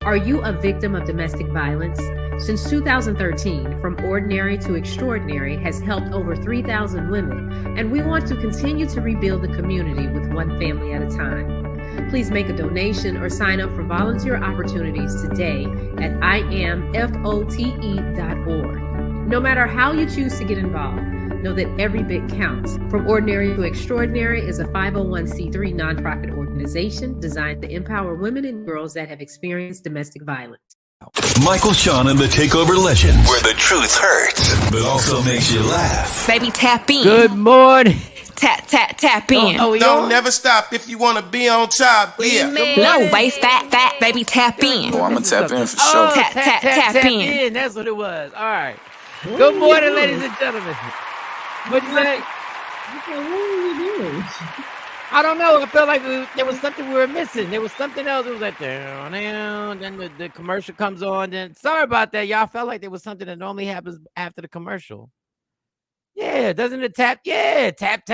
Are you a victim of domestic violence? Since 2013, From Ordinary to Extraordinary has helped over 3,000 women, and we want to continue to rebuild the community with one family at a time. Please make a donation or sign up for volunteer opportunities today at IamFote.org. No matter how you choose to get involved, know that every bit counts. From Ordinary to Extraordinary is a 501c3 nonprofit organization designed to empower women and girls that have experienced domestic violence. Michael, Shawn, and the Takeover Legends, where the truth hurts, but also makes you laugh. Baby, tap in. Good morning. Tap in. Don't never stop if you want to be on top. Yeah. No waste, fat, baby, tap in. Oh, I'm going to tap in for sure. Tap in. That's what it was. All right. Good morning, ladies and gentlemen. What'd you say? What are you doing? I don't know. I felt like there was something we were missing. There was something else. It was like, then the commercial comes on. Then sorry about that. Y'all felt like there was something that normally happens after the commercial. Yeah, doesn't it tap? Yeah, tap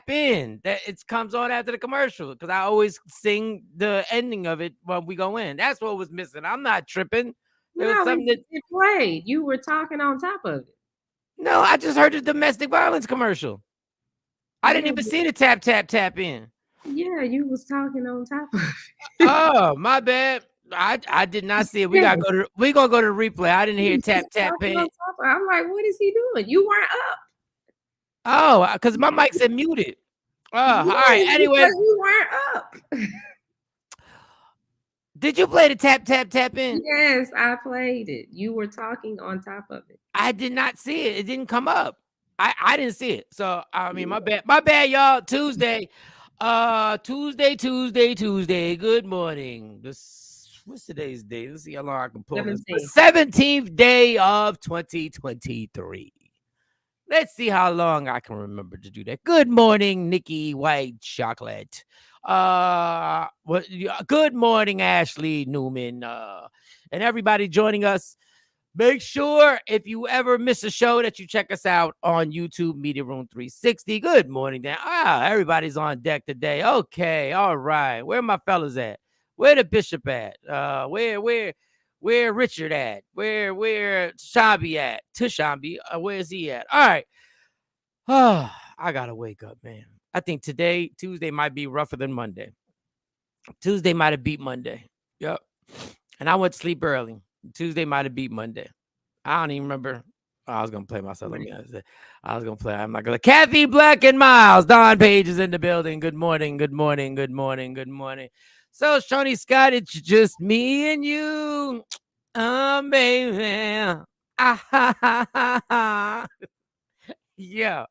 in. That it comes on after the commercial because I always sing the ending of it when we go in. That's what was missing. I'm not tripping. There was something that it played. You were talking on top of it. No, I just heard the domestic violence commercial. I didn't even see the tap in. Yeah, you was talking on top of it. Oh, my bad. I did not see it. We gonna go to the replay. I didn't hear tap in. I'm like, what is he doing? You weren't up. Oh, because my mic said muted. Oh, all right. Anyway, you weren't up. Did you play the tap in? Yes, I played it. You were talking on top of it. I did not see it. It didn't come up. I didn't see it. So I mean, my bad, y'all. Tuesday. Good morning. What's today's date? Let's see how long I can pull this. The 17th day of 2023. Let's see how long I can remember to do that. Good morning, Nikki White Chocolate. Good morning, Ashley Newman, and everybody joining us. Make sure if you ever miss a show that you check us out on YouTube, Media Room 360. Good morning, Dan. Everybody's on deck today. Okay, all right. Where my fellas at? Where the bishop at? Where Richard at? Where Shambi at? Tishambi, where is he at? All right. I gotta wake up, man. I think Tuesday might be rougher than Monday. Tuesday might have beat Monday. Yep. And I went to sleep early. Tuesday might have beat Monday. I don't even remember. I was going to play myself. I was going to play. I'm not going to. Kathy Black and Miles. Don Page is in the building. Good morning. So, Shawnee Scott, it's just me and you. Oh, baby. Yeah.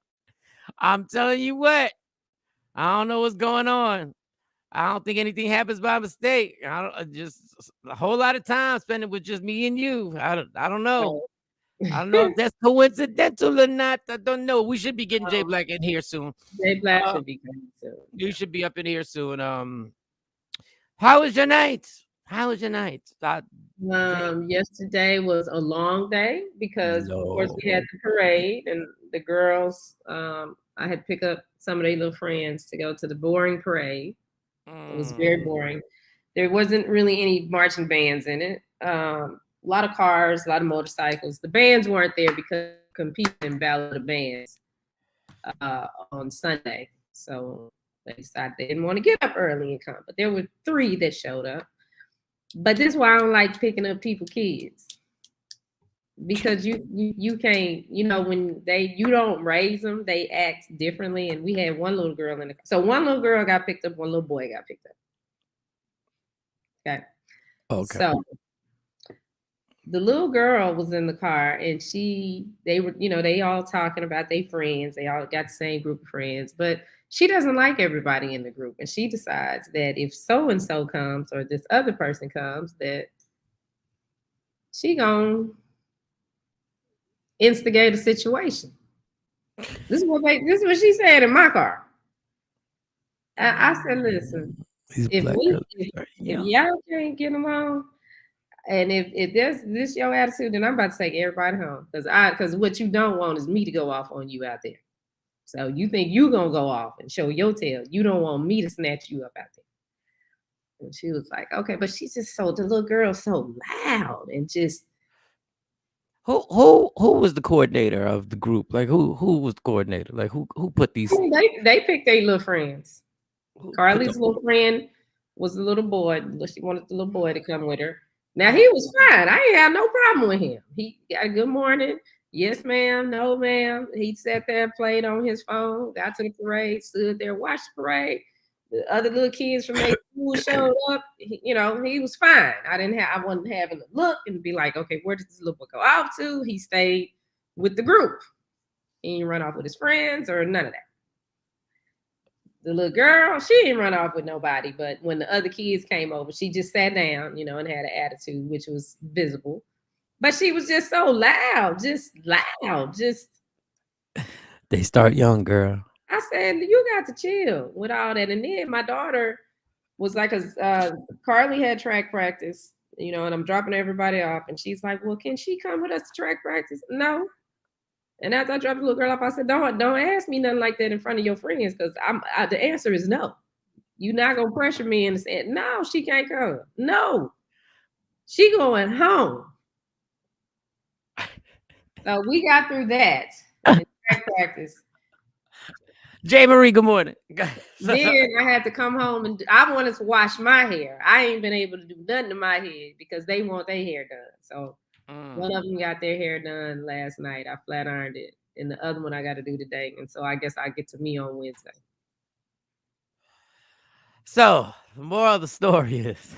I'm telling you what. I don't know what's going on. I don't think anything happens by mistake. I don't just a whole lot of time spending with just me and you. I don't know. I don't know if that's coincidental or not. I don't know. We should be getting Jay Black in here soon. Jay Black should be coming soon. You should be up in here soon. How was your night? Yesterday was a long day because of course we had the parade and the girls. I had to pick up some of their little friends to go to the boring parade. It was very boring. There wasn't really any marching bands in it. A lot of cars, a lot of motorcycles. The bands weren't there because competing in Battle of the Bands on Sunday. So they decided they didn't want to get up early and come. But there were 3 that showed up. But this is why I don't like picking up people's kids. Because you can't, when you don't raise them, they act differently. And we had one little girl in the car. So one little girl got picked up, one little boy got picked up. Okay. So the little girl was in the car and they were, they all talking about their friends. They all got the same group of friends, but she doesn't like everybody in the group. And she decides that if so-and-so comes or this other person comes, that she gonna instigate a situation. This is what she said in my car. I said, listen, if y'all can't get along, and if this your attitude, then I'm about to take everybody home. Because what you don't want is me to go off on you out there. So you think you gonna go off and show your tail. You don't want me to snatch you up out there. And she was like, okay, but she's just the little girl so loud and just. Who was the coordinator of the group? Like who was the coordinator? Like who put these? I mean, they picked their little friends. Carly's little friend was the little boy. She wanted the little boy to come with her. Now he was fine. I ain't had no problem with him. He got a good morning. Yes, ma'am. No, ma'am. He sat there, played on his phone, got to the parade, stood there, watched the parade. The other little kids from their school showed up. He was fine. I wasn't having to look and be like, okay, where did this little boy go off to? He stayed with the group. He didn't run off with his friends or none of that. The little girl, she didn't run off with nobody, but when the other kids came over, she just sat down, and had an attitude, which was visible. But she was just so loud. They start young, girl. I said, you got to chill with all that. And then my daughter was like, Carly had track practice, and I'm dropping everybody off. And she's like, well, can she come with us to track practice? No. And after I dropped the little girl off, I said, don't ask me nothing like that in front of your friends, because the answer is no. You're not going to pressure me and say, no, she can't come. No. She going home. So we got through that in track practice. J. Marie, good morning. Then I had to come home and I wanted to wash my hair. I ain't been able to do nothing to my head because they want their hair done. So one of them got their hair done last night. I flat ironed it. And the other one I got to do today. And so I guess I get to me on Wednesday. So the moral of the story is,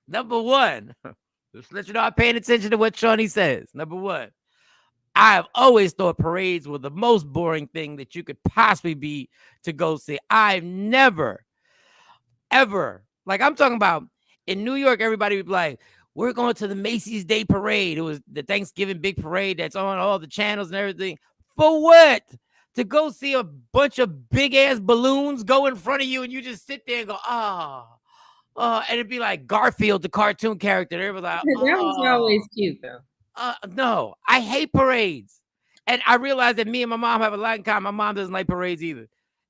number one, just let you know I'm paying attention to what Shawnee says. Number one, I've always thought parades were the most boring thing that you could possibly be to go see. I've never, ever, like I'm talking about in New York, everybody would be like, we're going to the Macy's Day Parade. It was the Thanksgiving big parade that's on all the channels and everything. For what? To go see a bunch of big ass balloons go in front of you and you just sit there and go, and it'd be like Garfield, the cartoon character. Everybody like, that was always cute though. No, I hate parades. And I realized that me and my mom have a lot in common. My mom doesn't like parades either.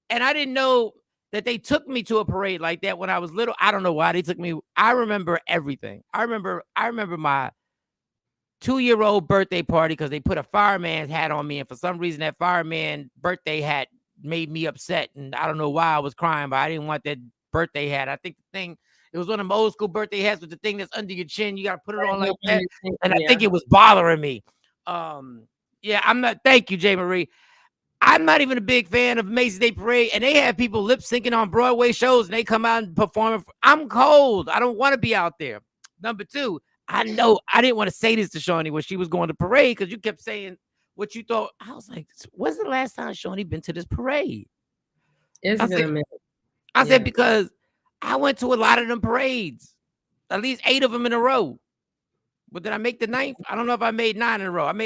And I didn't know that they took me to a parade like that when I was little. I don't know why they took me. I remember everything. I remember my 2-year-old birthday party because they put a fireman's hat on me. And for some reason, that fireman birthday hat made me upset. And I don't know why I was crying, but I didn't want that birthday hat. I think it was one of them old school birthday hats with the thing that's under your chin. You got to put it on like that. And I think it was bothering me. I'm not. Thank you, J. Marie. I'm not even a big fan of Macy's Day Parade. And they have people lip syncing on Broadway shows and they come out and perform. I'm cold. I don't want to be out there. Number two, I know I didn't want to say this to Shawnee when she was going to parade because you kept saying what you thought. I was like, when's the last time Shawnee been to this parade? It's been a minute. I said, because I went to a lot of them parades, at least 8 of them in a row. But did I make the 9th? I don't know if I made 9 in a row. And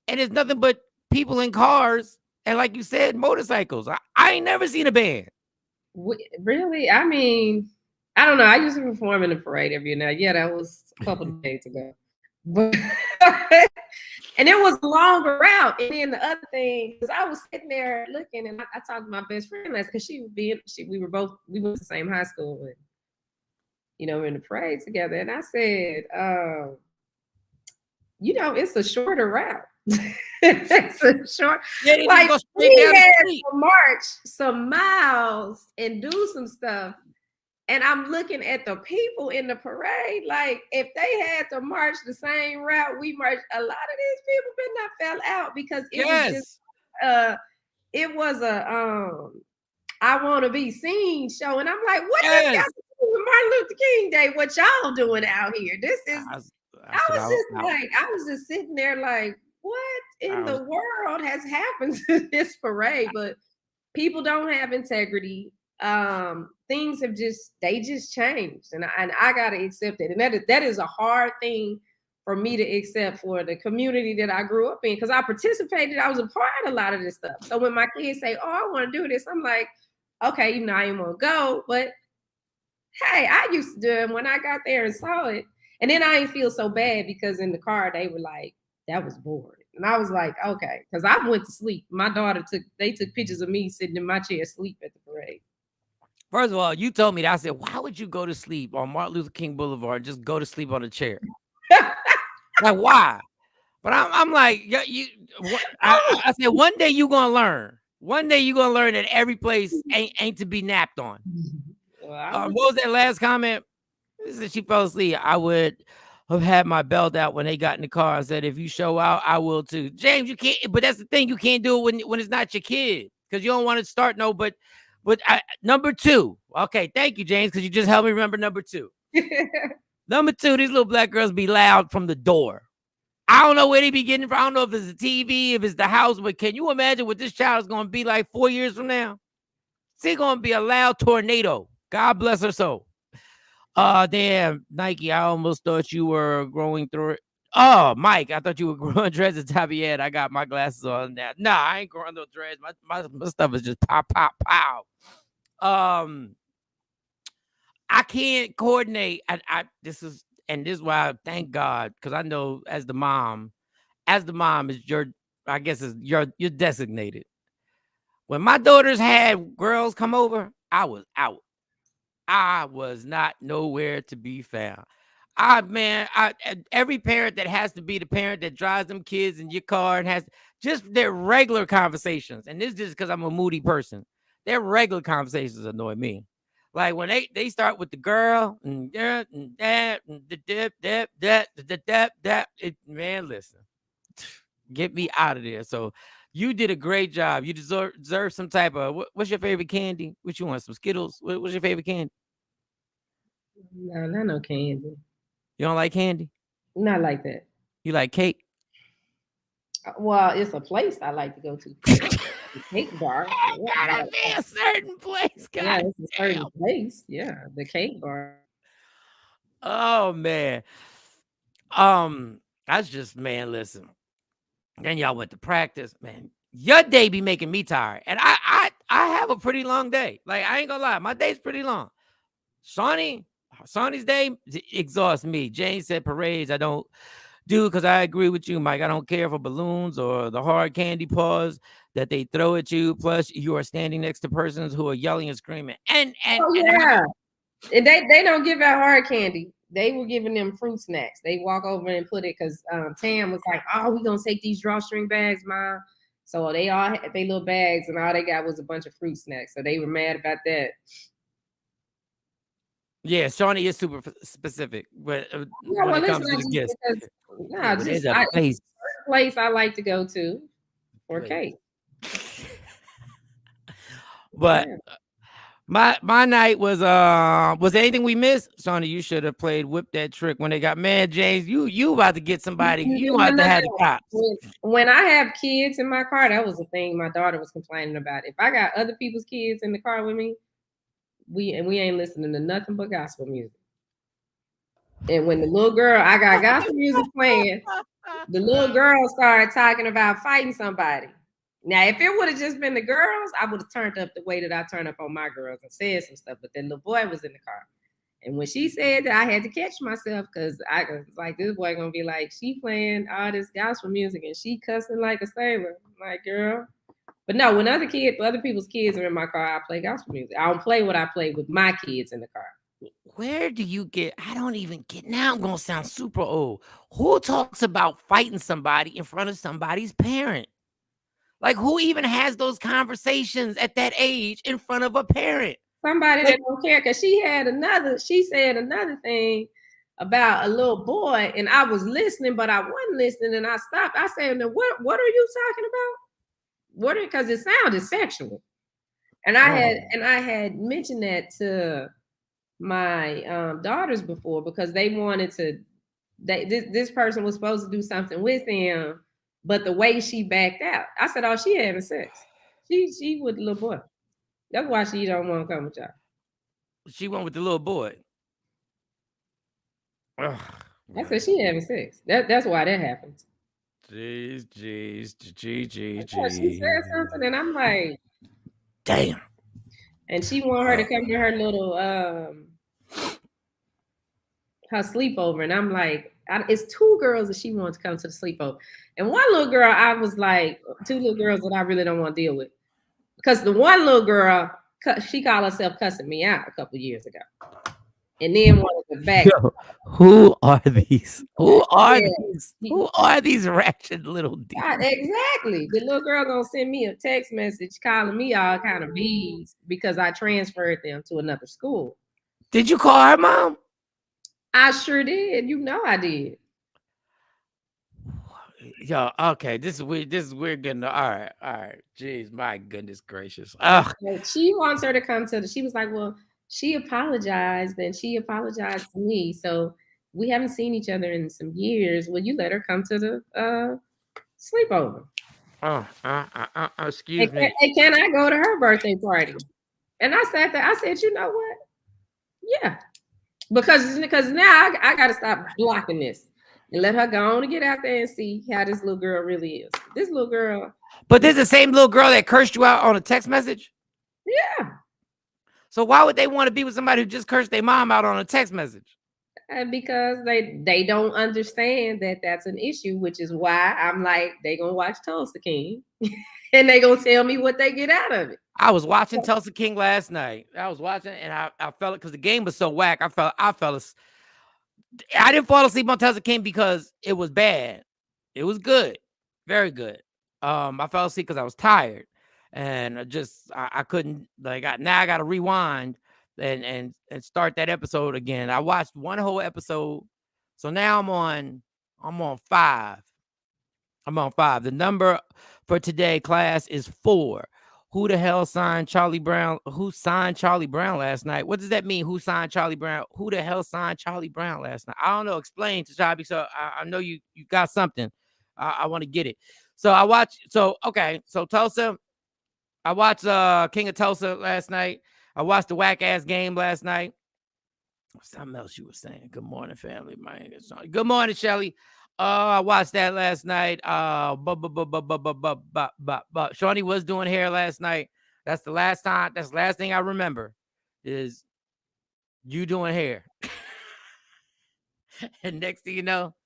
it's nothing but people in cars. And like you said, motorcycles. I ain't never seen a band. Really? I mean, I don't know. I used to perform in the parade every night. Yeah, that was a couple of days ago. But and it was a longer route. And then the other thing, because I was sitting there looking, and I talked to my best friend last because we went to the same high school, and we're in the parade together. And I said, it's a shorter route. It's a short. Like we had to march some miles and do some stuff. And I'm looking at the people in the parade, like if they had to march the same route we marched, a lot of these people been not fell out because it was just it was a I want to be seen show. And I'm like, what does got to do with Martin Luther King Day? What y'all doing out here? This is I was just sitting there like, what in the world has happened to this parade? But people don't have integrity. Things have just changed, and I gotta accept it. And that is a hard thing for me to accept for the community that I grew up in, because I participated. I was a part of a lot of this stuff. So when my kids say, "Oh, I want to do this," I'm like, "Okay, I didn't want to go, but hey, I used to do it when I got there and saw it." And then I didn't feel so bad because in the car they were like, "That was boring," and I was like, "Okay," because I went to sleep. My daughter took pictures of me sitting in my chair asleep at the parade. First of all, you told me that. I said, why would you go to sleep on Martin Luther King Boulevard and just go to sleep on a chair? Like, why? But I'm like, I said, one day you gonna learn. One day you gonna learn that every place ain't to be napped on. What was that last comment? Said she fell asleep. I would have had my belt out when they got in the car and said, if you show out, I will too. James, you can't, but that's the thing. You can't do it when it's not your kid because you don't want to start. No, but number 2. Okay, thank you, James, because you just helped me remember number 2. Number 2, these little black girls be loud from the door. I don't know where they be getting from. I don't know if it's the TV, if it's the house, but can you imagine what this child is going to be like 4 years from now? She's going to be a loud tornado. God bless her soul. Damn, Nike, I almost thought you were growing through it. Oh, Mike, I thought you were growing dreads at the top of your head. I got my glasses on now. Nah, I ain't growing no dreads. My stuff is just pop, pop, pow. I can't coordinate. This is why I thank God, because I know as the mom is your, I guess is you're designated. When my daughters had girls come over, I was out. I was not nowhere to be found. Every parent that has to be the parent that drives them kids in your car and has just their regular conversations. And this is just because I'm a moody person. Their regular conversations annoy me. Like when they start with the girl and that and that and that. Man, listen, get me out of there. So you did a great job. You deserve some type of, what's your favorite candy? What you want? Some Skittles? What's your favorite candy? No, not no candy. You don't like candy? Not like that. You like cake? Well, it's a place I like to go to. The cake bar. Gotta be a certain place. God, yeah, it's a certain place. Yeah, the cake bar. Oh man. That's just, man, listen. Then y'all went to practice, man. Your day be making me tired. And I have a pretty long day. Like, I ain't gonna lie, my day's pretty long. Shawnee's day exhausts me. Jane said parades I don't do, because I agree with you, Mike. I don't care for balloons or the hard candy paws that they throw at you. Plus, you are standing next to persons who are yelling and screaming. And they don't give out hard candy. They were giving them fruit snacks. They walk over and put it because Tam was like, "Oh, we gonna take these drawstring bags, Mom." So they all had their little bags, and all they got was a bunch of fruit snacks. So they were mad about that. Yeah, Shawnee is super specific, but when it comes to the gifts, there's a place I like to go to for cake. But my night was there anything we missed? Shawnee, you should have played Whip That Trick when they got mad. James, you about to get somebody. You about to have the cops. When I have kids in my car, that was the thing my daughter was complaining about. If I got other people's kids in the car with me, we ain't listening to nothing but gospel music. And when the little girl, I got gospel music playing, the little girl started talking about fighting somebody. Now, if it would have just been the girls, I would have turned up the way that I turn up on my girls and said some stuff. But then the boy was in the car. And when she said that, I had to catch myself because I was like, this boy going to be like, she playing all this gospel music and she cussing like a sailor. I'm like, girl. But no, when other people's kids are in my car, I play gospel music. I don't play what I play with my kids in the car. Where do you get? I don't even get. Now I'm going to sound super old. Who talks about fighting somebody in front of somebody's parent? Like, who even has those conversations at that age in front of a parent? Somebody that don't care, because she said another thing about a little boy, and I was listening, but I wasn't listening, and I stopped. I said, what are you talking about? Because it sounded sexual. And I had mentioned that to my daughters before, because they wanted to, this person was supposed to do something with them, but the way she backed out, I said, oh, she having sex. She with the little boy. That's why she don't want to come with y'all. She went with the little boy. Ugh, I said she having sex. That's why that happens. Jeez. She said something, and I'm like, damn. And she want her to come to her little her sleepover, and I'm like, it's 2 girls that she wants to come to the sleepover, and one little girl, I was like, 2 little girls that I really don't want to deal with, because the one little girl she called herself cussing me out a couple years ago, and then wanted to back. Yo, who are these? Who are Yeah. these? Who are these ratchet little demons? Exactly. The little girl gonna send me a text message calling me all kind of bees because I transferred them to another school. Did you call her mom? I sure did. You know I did. Yo, okay, this is weird. This is weird. Getting all right. Jeez, my goodness gracious. Ugh. She wants her to come to she was like, well, she apologized and she apologized to me. So we haven't seen each other in some years. Will you let her come to the sleepover? Excuse me. And can I go to her birthday party? And I sat there. I said, you know what? Yeah, because now I got to stop blocking this and let her go on and get out there and see how this little girl really is. This little girl. But there's the same little girl that cursed you out on a text message. Yeah. So why would they want to be with somebody who just cursed their mom out on a text message? Because they don't understand that that's an issue, which is why I'm like, they gonna watch Tulsa King and they gonna tell me what they get out of it. I was watching Tulsa King last night. I was watching and I felt it because the game was so whack. I didn't fall asleep on Tulsa King because it was bad. It was good, very good. I fell asleep because I was tired, and I couldn't now I got to rewind and start that episode again. I watched one whole episode, so now I'm on 5. I'm on 5. The number for today, class, is 4. Who the hell signed Charlie Brown? Who signed Charlie Brown last night? What does that mean? Who signed Charlie Brown? Who the hell signed Charlie Brown last night? I don't know. Explain to Chabi. So I know you got something. I want to get it. So I watched. So Tulsa. I watched King of Tulsa last night. I watched the whack ass game last night. Something else you were saying. Good morning, family. Good morning, Shelly. I watched that last night. Shawnee was doing hair last night. That's the last time. That's the last thing I remember is you doing hair. And next thing you know,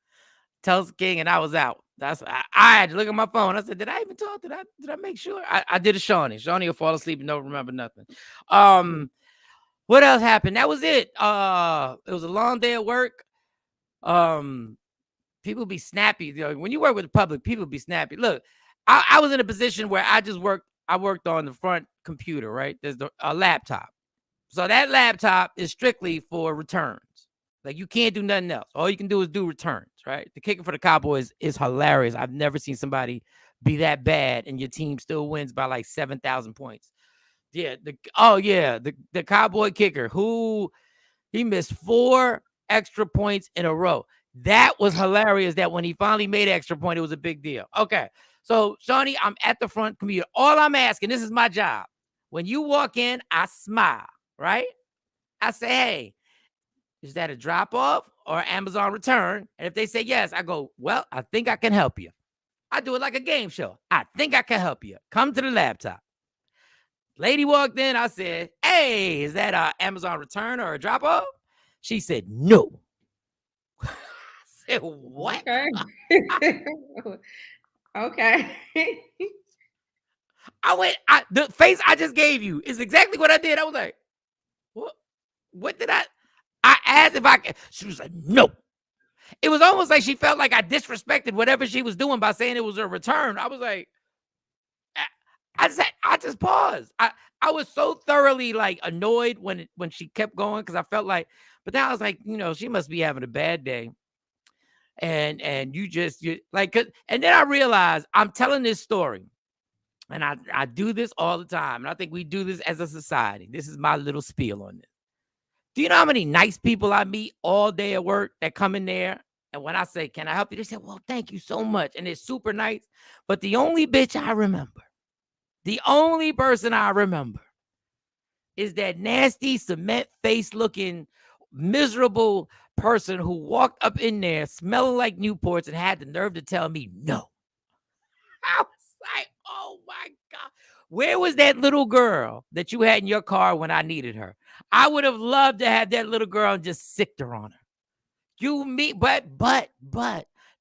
Tulsa King and I was out. I had to look at my phone. I said, did I even talk? Did I make sure? I did a Shawnee. Shawnee will fall asleep and don't remember nothing. What else happened? That was it. It was a long day at work. People be snappy. You know, when you work with the public, people be snappy. Look, I was in a position where I worked on the front computer, right? There's a laptop. So that laptop is strictly for returns. Like, you can't do nothing else. All you can do is do returns, right? The kicker for the Cowboys is hilarious. I've never seen somebody be that bad and your team still wins by like 7,000 points. Yeah. The Cowboy kicker he missed 4 extra points in a row. That was hilarious that when he finally made an extra point, it was a big deal. Okay. So, Shawnee, I'm at the front computer. All I'm asking, this is my job. When you walk in, I smile, right? I say, hey, is that a drop-off or Amazon return? And if they say yes, I go, well, I think I can help you. I do it like a game show. I think I can help you. Come to the laptop. Lady walked in. I said, hey, is that an Amazon return or a drop-off? She said, no. I said, what? Okay. Okay. The face I just gave you is exactly what I did. I was like, what did I asked if I could. She was like, no. It was almost like she felt like I disrespected whatever she was doing by saying it was a return. I was like, I just paused. I was so thoroughly like annoyed when she kept going because I felt like, but then I was like, she must be having a bad day. And and then I realized I'm telling this story. And I do this all the time. And I think we do this as a society. This is my little spiel on this. Do you know how many nice people I meet all day at work that come in there? And when I say, can I help you? They say, well, thank you so much. And it's super nice. But the only bitch I remember, the only person I remember is that nasty cement face looking miserable person who walked up in there smelling like Newports and had the nerve to tell me no. I was like, oh my God. Where was that little girl that you had in your car when I needed her? I would have loved to have that little girl and just sicked her on her. But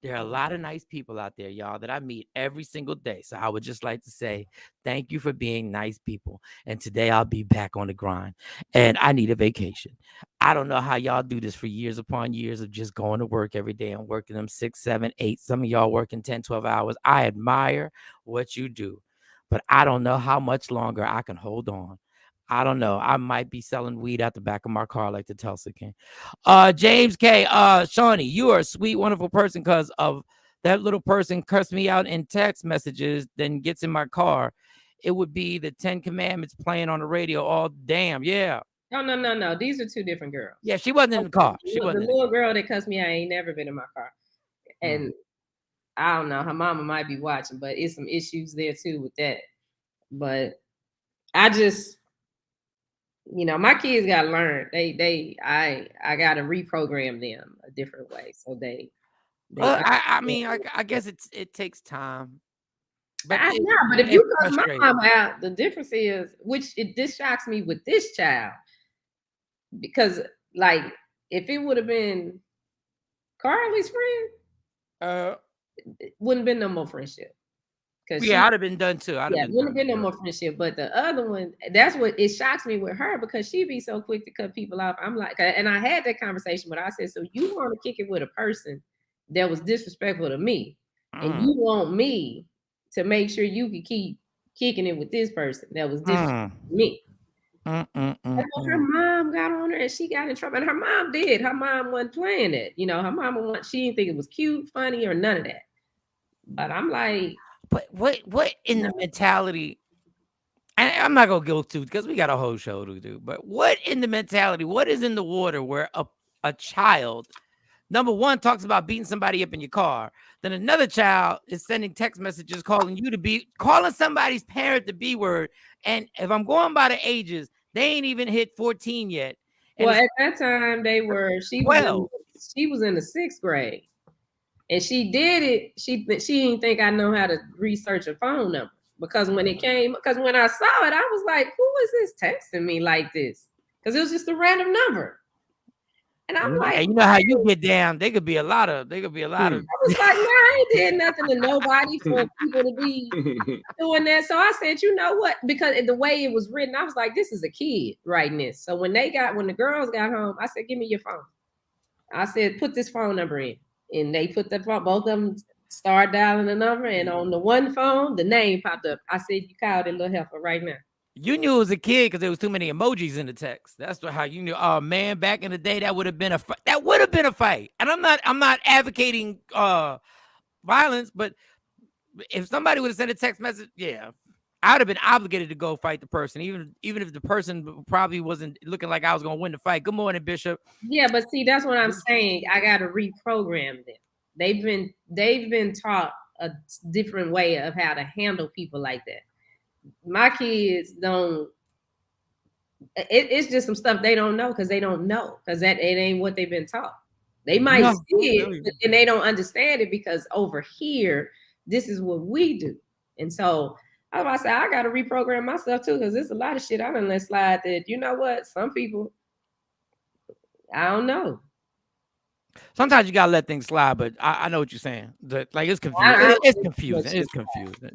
There are a lot of nice people out there, y'all, that I meet every single day. So I would just like to say thank you for being nice people. And today I'll be back on the grind and I need a vacation. I don't know how y'all do this for years upon years of just going to work every day and working them 6, 7, 8. Some of y'all working 10, 12 hours. I admire what you do, but I don't know how much longer I can hold on. I don't know. I might be selling weed out the back of my car like the Tulsa King. James K. Shawnee, you are a sweet, wonderful person because of that little person cursed me out in text messages, then gets in my car. It would be the 10 Commandments playing on the radio all damn. Yeah. No. These are two different girls. Yeah, she wasn't in the car. She wasn't. The little girl that cussed me out ain't never been in my car. And I don't know, her mama might be watching, but it's some issues there too with that. But I just, my kids got to learn. I got to reprogram them a different way. So I guess it takes time. But if you cut my mom out, the difference is, this shocks me with this child, because like if it would have been Carly's friend, it wouldn't been no more friendship. Yeah, I'd have been done too. Wouldn't have been no more friendship. But the other one, that's what it shocks me with her, because she be so quick to cut people off. I'm like, and I had that conversation, but I said, so you want to kick it with a person that was disrespectful to me, and you want me to make sure you can keep kicking it with this person that was disrespectful to me. Her mom got on her and she got in trouble. And her mom did. Her mom wasn't playing it. Her mama she didn't think it was cute, funny, or none of that. But I'm like, but what in the mentality? And I'm not gonna go to, because we got a whole show to do. But what in the mentality? What is in the water where a child, number one, talks about beating somebody up in your car, then another child is sending text messages calling somebody's parent the B word. And if I'm going by the ages, they ain't even hit 14 yet. And at that time she was in the 6th grade. And she did it. She didn't think I know how to research a phone number, because when I saw it, I was like, who is this texting me like this? Because it was just a random number. And I'm like, you know how you get down. They could be a lot of. I was like, I ain't did nothing to nobody for people to be doing that. So I said, you know what? Because the way it was written, I was like, this is a kid writing this. So when the girls got home, I said, give me your phone. I said, put this phone number in. And they put the phone, both of them started dialing the number, and on the one phone, the name popped up. I said, you called that little heifer right now. You knew it was a kid because there was too many emojis in the text. That's how you knew. Oh man, back in the day, that would have been a fight. And I'm not advocating violence, but if somebody would have sent a text message, yeah, I would have been obligated to go fight the person, even if the person probably wasn't looking like I was going to win the fight. Good morning, Bishop. Yeah, but see, that's what I'm saying. I got to reprogram them. They've been taught a different way of how to handle people like that. My kids don't. It's just some stuff they don't know because they don't know, because it ain't what they've been taught. They might see it and they don't understand it, because over here, this is what we do. And so I was about to say, I got to reprogram myself too, because there's a lot of shit I done let slide that, you know what, some people, I don't know. Sometimes you gotta let things slide, but I know what you're saying. Like, it's confusing. It's confusing.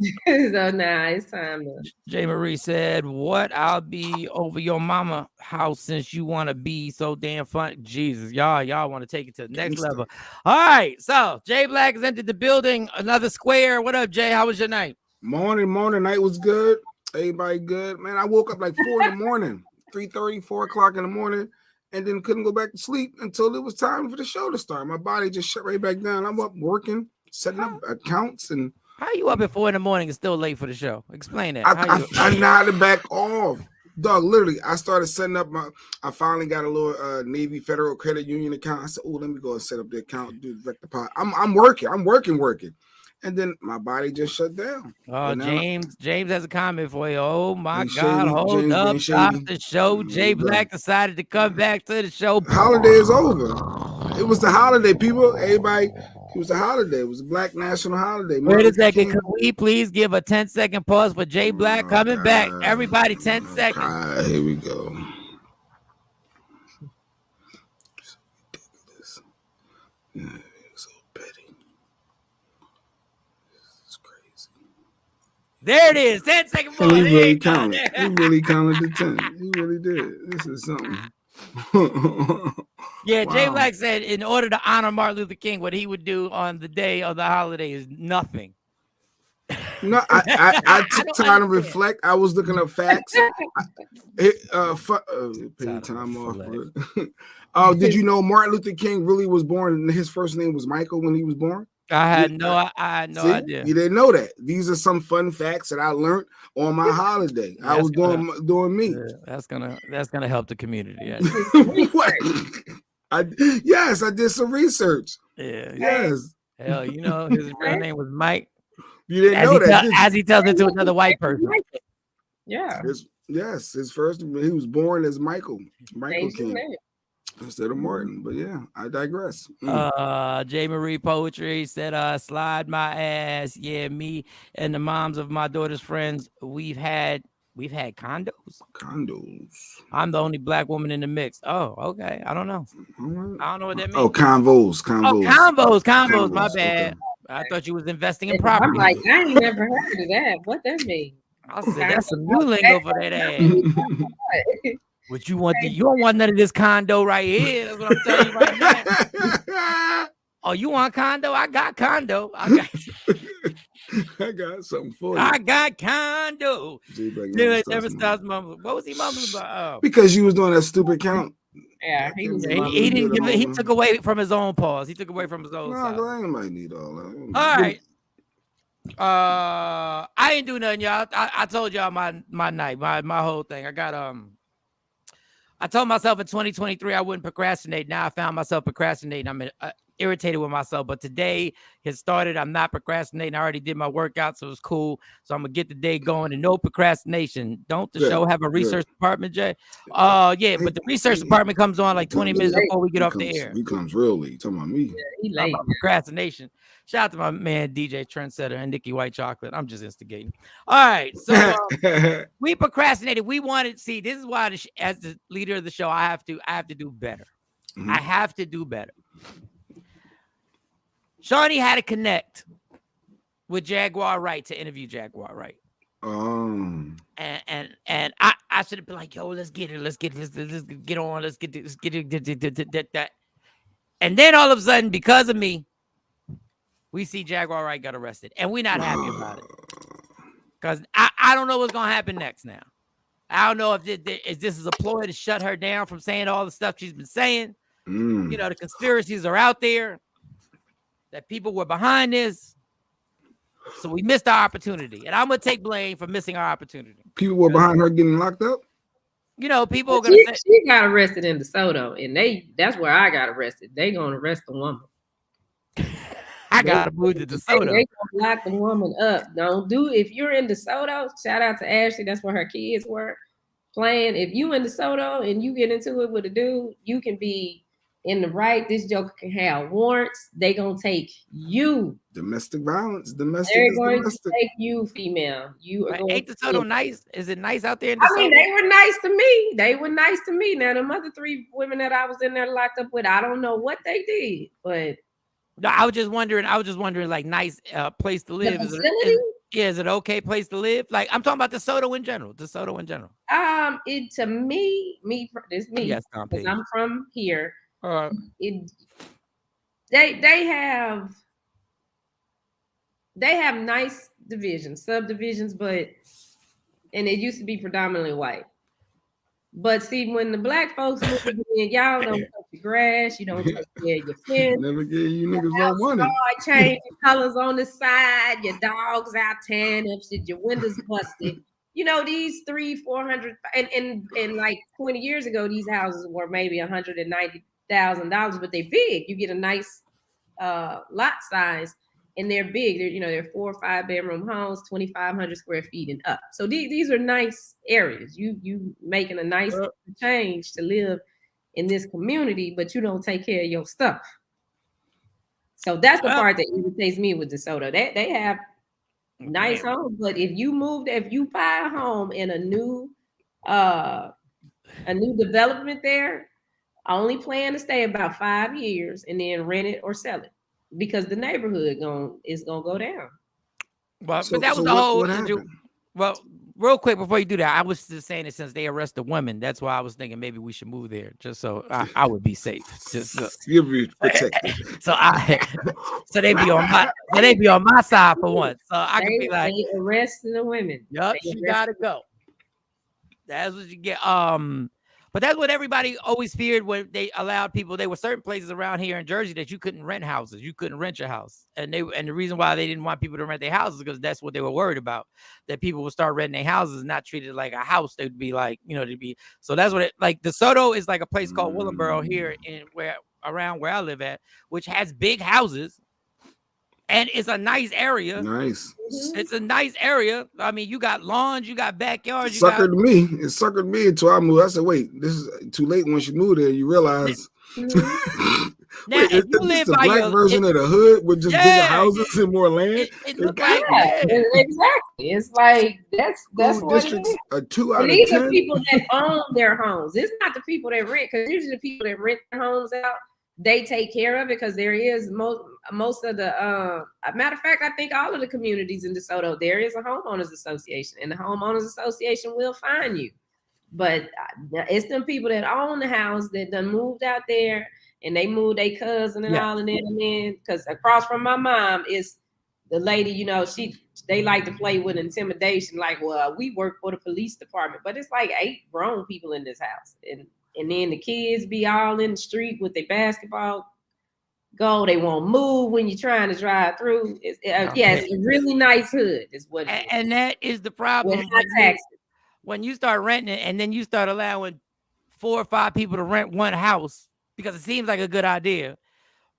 So now it's time to. J. Marie said, "What? I'll be over your mama house since you want to be so damn fun." Jesus, y'all want to take it to the next level. All right, so Jay Black has entered the building. Another square. What up, Jay? How was your night? Morning. Night was good. Everybody good, man. I woke up like 4 in the morning, 3:30, 4 o'clock in the morning. And then couldn't go back to sleep until it was time for the show to start. My body just shut right back down. I'm up working, setting up accounts. And how you up at 4 in the morning and still late for the show? Explain that. I know how to back off. Dog, literally, I started setting up I finally got a little Navy Federal Credit Union account. I said, oh, let me go and set up the account, do direct deposit. I'm working. And then my body just shut down. Oh, James has a comment for you. Oh my God! Hold up! Stop the show. Jay Black decided to come back to the show. Holiday is over. It was the holiday, people. Everybody, it was a holiday. It was a Black national holiday. Wait a second. Can we please give a 10-second pause for Jay Black coming back? Everybody, 10 seconds. Here we go. There it is. 10-second And pause. he really counted. He really counted to 10. He really did. This is something. Yeah, Wow. Jay Black said in order to honor Martin Luther King, what he would do on the day of the holiday is nothing. No, I took time to reflect. I was looking up facts. Paid time off. Did you know Martin Luther King really was born? His first name was Michael when he was born. I had no idea. You didn't know that. These are some fun facts that I learned on my holiday. I was doing me. That's gonna help the community. Yes, I did some research. Yeah. Yes. Hell, you know his real name was Mike. You didn't know that, as he tells it to another white person. Yeah. His first, he was born as Michael King instead of Martin. But yeah, I digress. J. Marie Poetry said, slide my ass. Yeah, me and the moms of my daughter's friends, we've had condos. I'm the only black woman in the mix. Oh, okay. I don't know. I don't know what that means. Oh, convos. Oh, convos. My bad. Okay. I thought you was investing in property. I'm like, I ain't never heard of that. What that mean? I said that's some new lingo for that ass. What you want? You don't want none of this condo right here. That's what I'm telling you right now. Oh, you want condo? I got condo. I got something for you. I got condo. Never stops mumbling. What was he mumbling about? Because you was doing that stupid count. Yeah, he didn't give it. He took away from his own pause. He took away from his own side. I might need all that. All right. I ain't do nothing, y'all. I told y'all my night, my whole thing. I told myself in 2023 I wouldn't procrastinate. Now I found myself procrastinating. I'm irritated with myself, but today has started. I'm not procrastinating. I already did my workout, so it's cool. So I'm gonna get the day going and no procrastination. Don't the show have a research department, Jay? Yeah, but the research department comes on like 20 minutes before we get off the air. He comes real late. Talking about me. Yeah, he late. About procrastination. Shout out to my man DJ Trendsetter and Nikki White Chocolate. I'm just instigating. All right, so we procrastinated. We wanted. See, this is why, as the leader of the show, I have to do better. Mm-hmm. I have to do better. Shawnee had to connect with Jaguar Wright to interview Jaguar Wright. And I should have been like, yo, let's get it. Let's get on. Let's get that. And then all of a sudden, because of me, we see Jaguar Wright got arrested. And we're not happy about it. Because I don't know what's going to happen next now. I don't know if this is a ploy to shut her down from saying all the stuff she's been saying. You know, the conspiracies are out there. That people were behind this. So we missed our opportunity. And I'm going to take blame for missing our opportunity. People were behind her getting locked up? You know, people are going to say. She got arrested in DeSoto. And that's where I got arrested. They going to arrest the woman. I got to move to DeSoto. They going to lock the woman up. If you're in DeSoto, shout out to Ashley. That's where her kids were playing. If you in DeSoto and you get into it with a dude, you can be in the right. This joker can have warrants. They gonna take you. Domestic violence. They're going to take you, female. You are. Ain't DeSoto nice? Is it nice out there in DeSoto? I mean, they were nice to me. Now, the other 3 women that I was in there locked up with, I don't know what they did, but no, I was just wondering, like, nice place to live. Is it okay place to live? Like, I'm talking about DeSoto in general. It to me, this me. Yes, because I'm from here. They have nice subdivisions, but and it used to be predominantly white. But see, when the black folks move in, y'all don't touch your grass, you don't take care of your fence. Never gave you niggas no money. Change your colors on the side, your dogs out tearing up shit, your windows busted. You know, these 300-400 and like 20 years ago, these houses were maybe $190,000, but they're big. You get a nice lot size, and they're big. They're 4 or 5 bedroom homes, 2,500 square feet and up. So these are nice areas. You making a nice change to live in this community, but you don't take care of your stuff. So that's the part that irritates me with DeSoto. They have nice homes, but if you buy a home in a new development there, I only plan to stay about 5 years and then rent it or sell it because the neighborhood is gonna go down. Well, but that was the whole. Well, real quick before you do that, I was just saying that since they arrested women, that's why I was thinking maybe we should move there, just so I would be safe. Just so. You'll be protected. so they be on my side for once. So I can be like, they arresting the women. Yup, she gotta go. That's what you get. But that's what everybody always feared when they allowed people. There were certain places around here in Jersey that you couldn't rent houses. You couldn't rent your house. And the reason why they didn't want people to rent their houses is because that's what they were worried about. That people would start renting their houses and not treated like a house. They'd be like, they'd be. So that's what DeSoto is like a place called Willingboro here around where I live at, which has big houses. And it's a nice area. Nice. It's a nice area. I mean, you got lawns, you got backyards. It suckered me until I moved. I said, wait, this is too late. Once you move there, you realize. Now, wait, if you live the by black version of the hood with just bigger houses and more land. It look like exactly. It's like that's what it is. A 2 out of 10. These are people that own their homes. It's not the people that rent, because usually the people that rent their homes out, they take care of it, because there is most of the matter of fact, I think all of the communities in DeSoto, there is a homeowners association, and the homeowners association will fine you. But it's them people that own the house that done moved out there, and they moved their cousin and all, and then because across from my mom is the lady, they like to play with intimidation, like, well, we work for the police department, but it's like 8 grown people in this house, and then the kids be all in the street with their basketball goal. They won't move when you're trying to drive through. It's a really nice hood is what it is. And that is the problem. When you start renting it and then you start allowing 4 or 5 people to rent one house, because it seems like a good idea,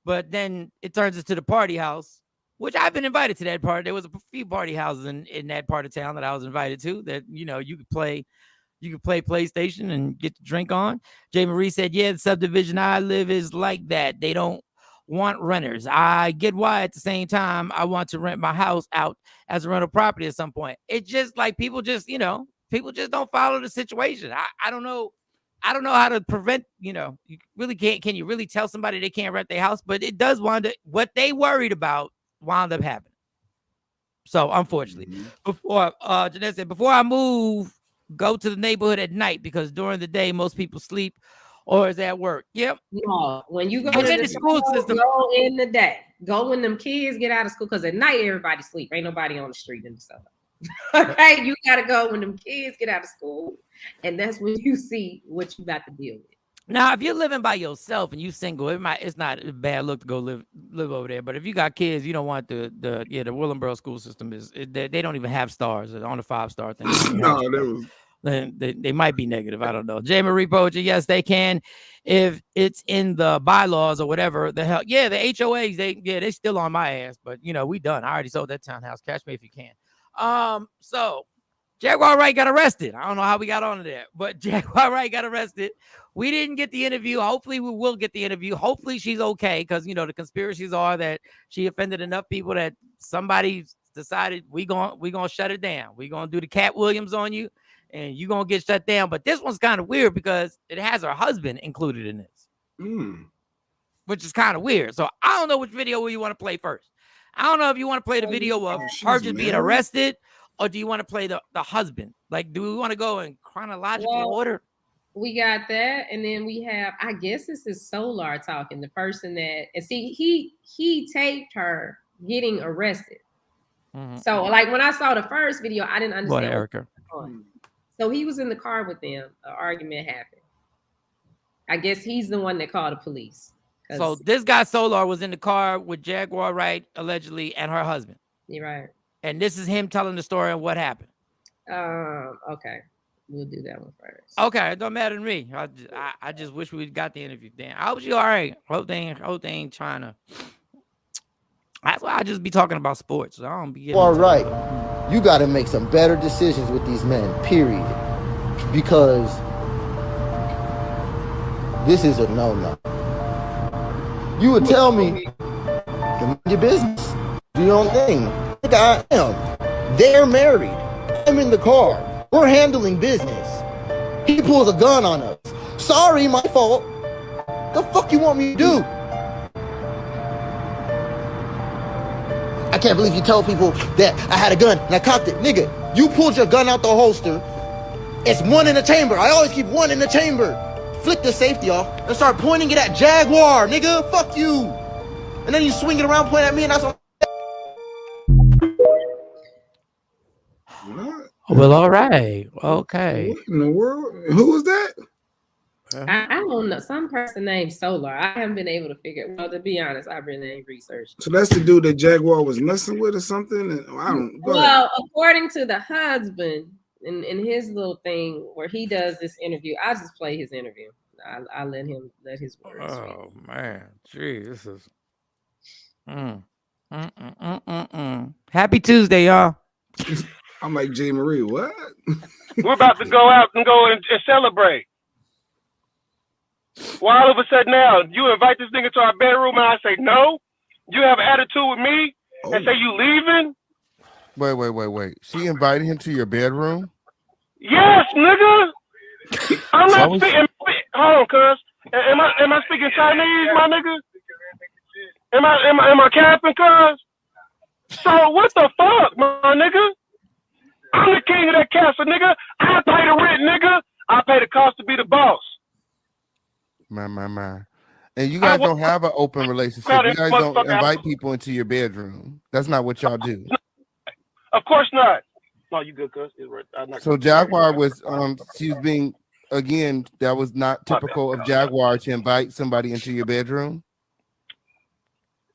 but then it turns into the party house, which I've been invited to that part. There was a few party houses in that part of town that I was invited to that, you could play PlayStation and get the drink on. Jay Marie said, yeah, the subdivision I live is like that. They don't want renters. I get why at the same time I want to rent my house out as a rental property at some point. It's just like people just don't follow the situation. I don't know how to prevent, you really can't. Can you really tell somebody they can't rent their house? But it does what they worried about wound up happening. So unfortunately, before Jeanette said, before I move, go to the neighborhood at night, because during the day most people sleep or is at work. Yep. No, when you go to the school system, go in the day. Go when them kids get out of school, because at night everybody sleep. Ain't nobody on the street in the summer. Okay, you gotta go when them kids get out of school, and that's when you see what you got to deal with. Now, if you're living by yourself and you single, it's not a bad look to go live over there. But if you got kids, you don't want the Willingboro school system they don't even have stars on the 5-star thing. No, they might be negative. I don't know. J. Marie Poacher, yes, they can. If it's in the bylaws or whatever, the hell, yeah, the HOAs, they still on my ass. But we done. I already sold that townhouse. Catch me if you can. So Jaguar Wright got arrested. I don't know how we got onto that, but Jaguar Wright got arrested. We didn't get the interview. Hopefully we will get the interview. Hopefully she's okay, because the conspiracies are that she offended enough people that somebody decided we gonna shut it down. We gonna do the Cat Williams on you, and you gonna get shut down. But this one's kind of weird because it has her husband included in this, which is kind of weird. So I don't know which video you want to play first. I don't know if you want to play the video of her just being arrested, or do you want to play the husband? Like, do we want to go in chronological order? We got that, and then we have, I guess this is Solar talking, the person that, and see, he taped her getting arrested. So, like, when I saw the first video, I didn't understand. Erica. So he was in the car with them. An argument happened. I guess he's the one that called the police. So this guy Solar was in the car with Jaguar Wright, allegedly, and her husband. You're right. And this is him telling the story and what happened. Okay. We'll do that one first. Okay, it don't matter to me. I just wish we'd got the interview. Damn, I hope you all right. Hope they ain't trying to. That's why I just be talking about sports. So I don't be getting. All right, you got to make some better decisions with these men. Period. Because this is a no-no. You would tell me, mind your business, do your own thing. Like I am. They're married. I'm in the car. We're handling business. He pulls a gun on us. Sorry, my fault. The fuck you want me to do? I can't believe you tell people that I had a gun and I cocked it. Nigga, you pulled your gun out the holster. It's one in the chamber. I always keep one in the chamber. Flick the safety off and start pointing it at Jaguar, nigga. Fuck you. And then you swing it around, point at me, and that's what. What? Well, all right. Okay. What in the world? Who was that? I don't know. Some person named Solar. I haven't been able to figure it. Well, to be honest, I really ain't researched. So that's the dude that Jaguar was messing with or something? And I don't. Well, according to the husband, in his little thing where he does this interview, I just play his interview. I let him let his words. Oh man, gee, this is. Happy Tuesday, y'all. I'm like J. Marie. What? We're about to go out and go and celebrate. Why all of a sudden now you invite this nigga to our bedroom and I say no? You have an attitude with me and say you leaving? Wait. She invited him to your bedroom? Yes, nigga. I'm not speaking. Hold on, cuz. Am I speaking Chinese, my nigga? Am I capping, cuz? So what the fuck, my nigga? I'm the king of that castle, nigga. I pay the rent, nigga. I pay the cost to be the boss. My. And you guys don't have an open relationship. You guys don't invite people into your bedroom. That's not what y'all do. Of course not. No, you good, cuz. So Jaguar was she was being, again, that was not typical of Jaguar to invite somebody into your bedroom.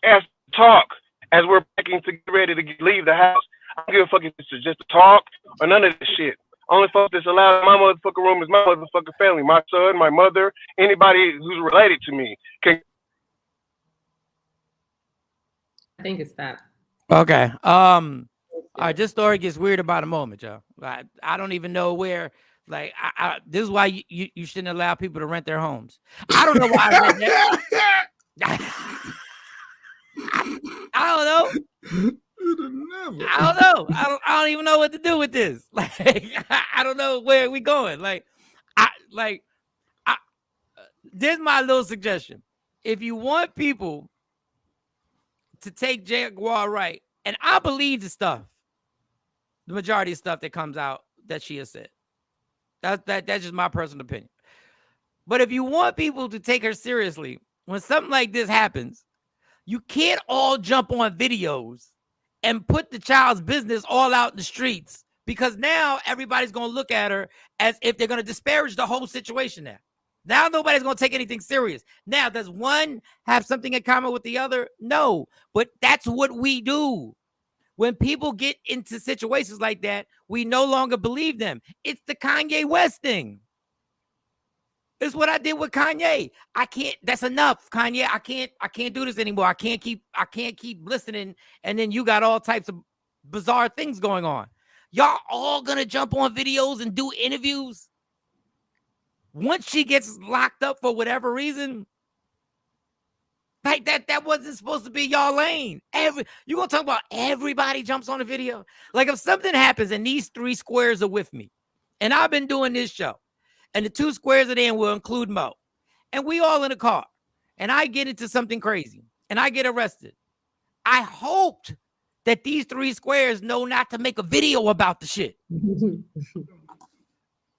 As talk, as we're packing to get ready to leave the house, I don't give a fuck if it's just a talk or none of this shit. Only fuck that's allowed in my motherfucking room is my motherfucking family, my son, my mother, anybody who's related to me. I think it's that. Okay. All right, this story gets weird about a moment, y'all. I don't even know where. Like, this is why you shouldn't allow people to rent their homes. I don't know why I read that. I don't know. I don't know. I don't even know what to do with this. Like, I don't know where we going. There's my little suggestion. If you want people to take Jaguar right, and I believe the majority of stuff that comes out that she has said. That's just my personal opinion. But if you want people to take her seriously, when something like this happens, you can't all jump on videos and put the child's business all out in the streets, because now everybody's going to look at her as if they're going to disparage the whole situation now. Now nobody's going to take anything serious. Now, does one have something in common with the other? No, but that's what we do. When people get into situations like that, we no longer believe them. It's the Kanye West thing. It's what I did with Kanye. I can't. That's enough, Kanye. I can't do this anymore. I can't keep listening. And then you got all types of bizarre things going on. Y'all all gonna jump on videos and do interviews. Once she gets locked up for whatever reason, like that wasn't supposed to be y'all lane. You gonna talk about everybody jumps on a video? Like, if something happens and these three squares are with me, and I've been doing this show, and the two squares at the end will include Mo, and we all in a car, and I get into something crazy, and I get arrested. I hoped that these three squares know not to make a video about the shit.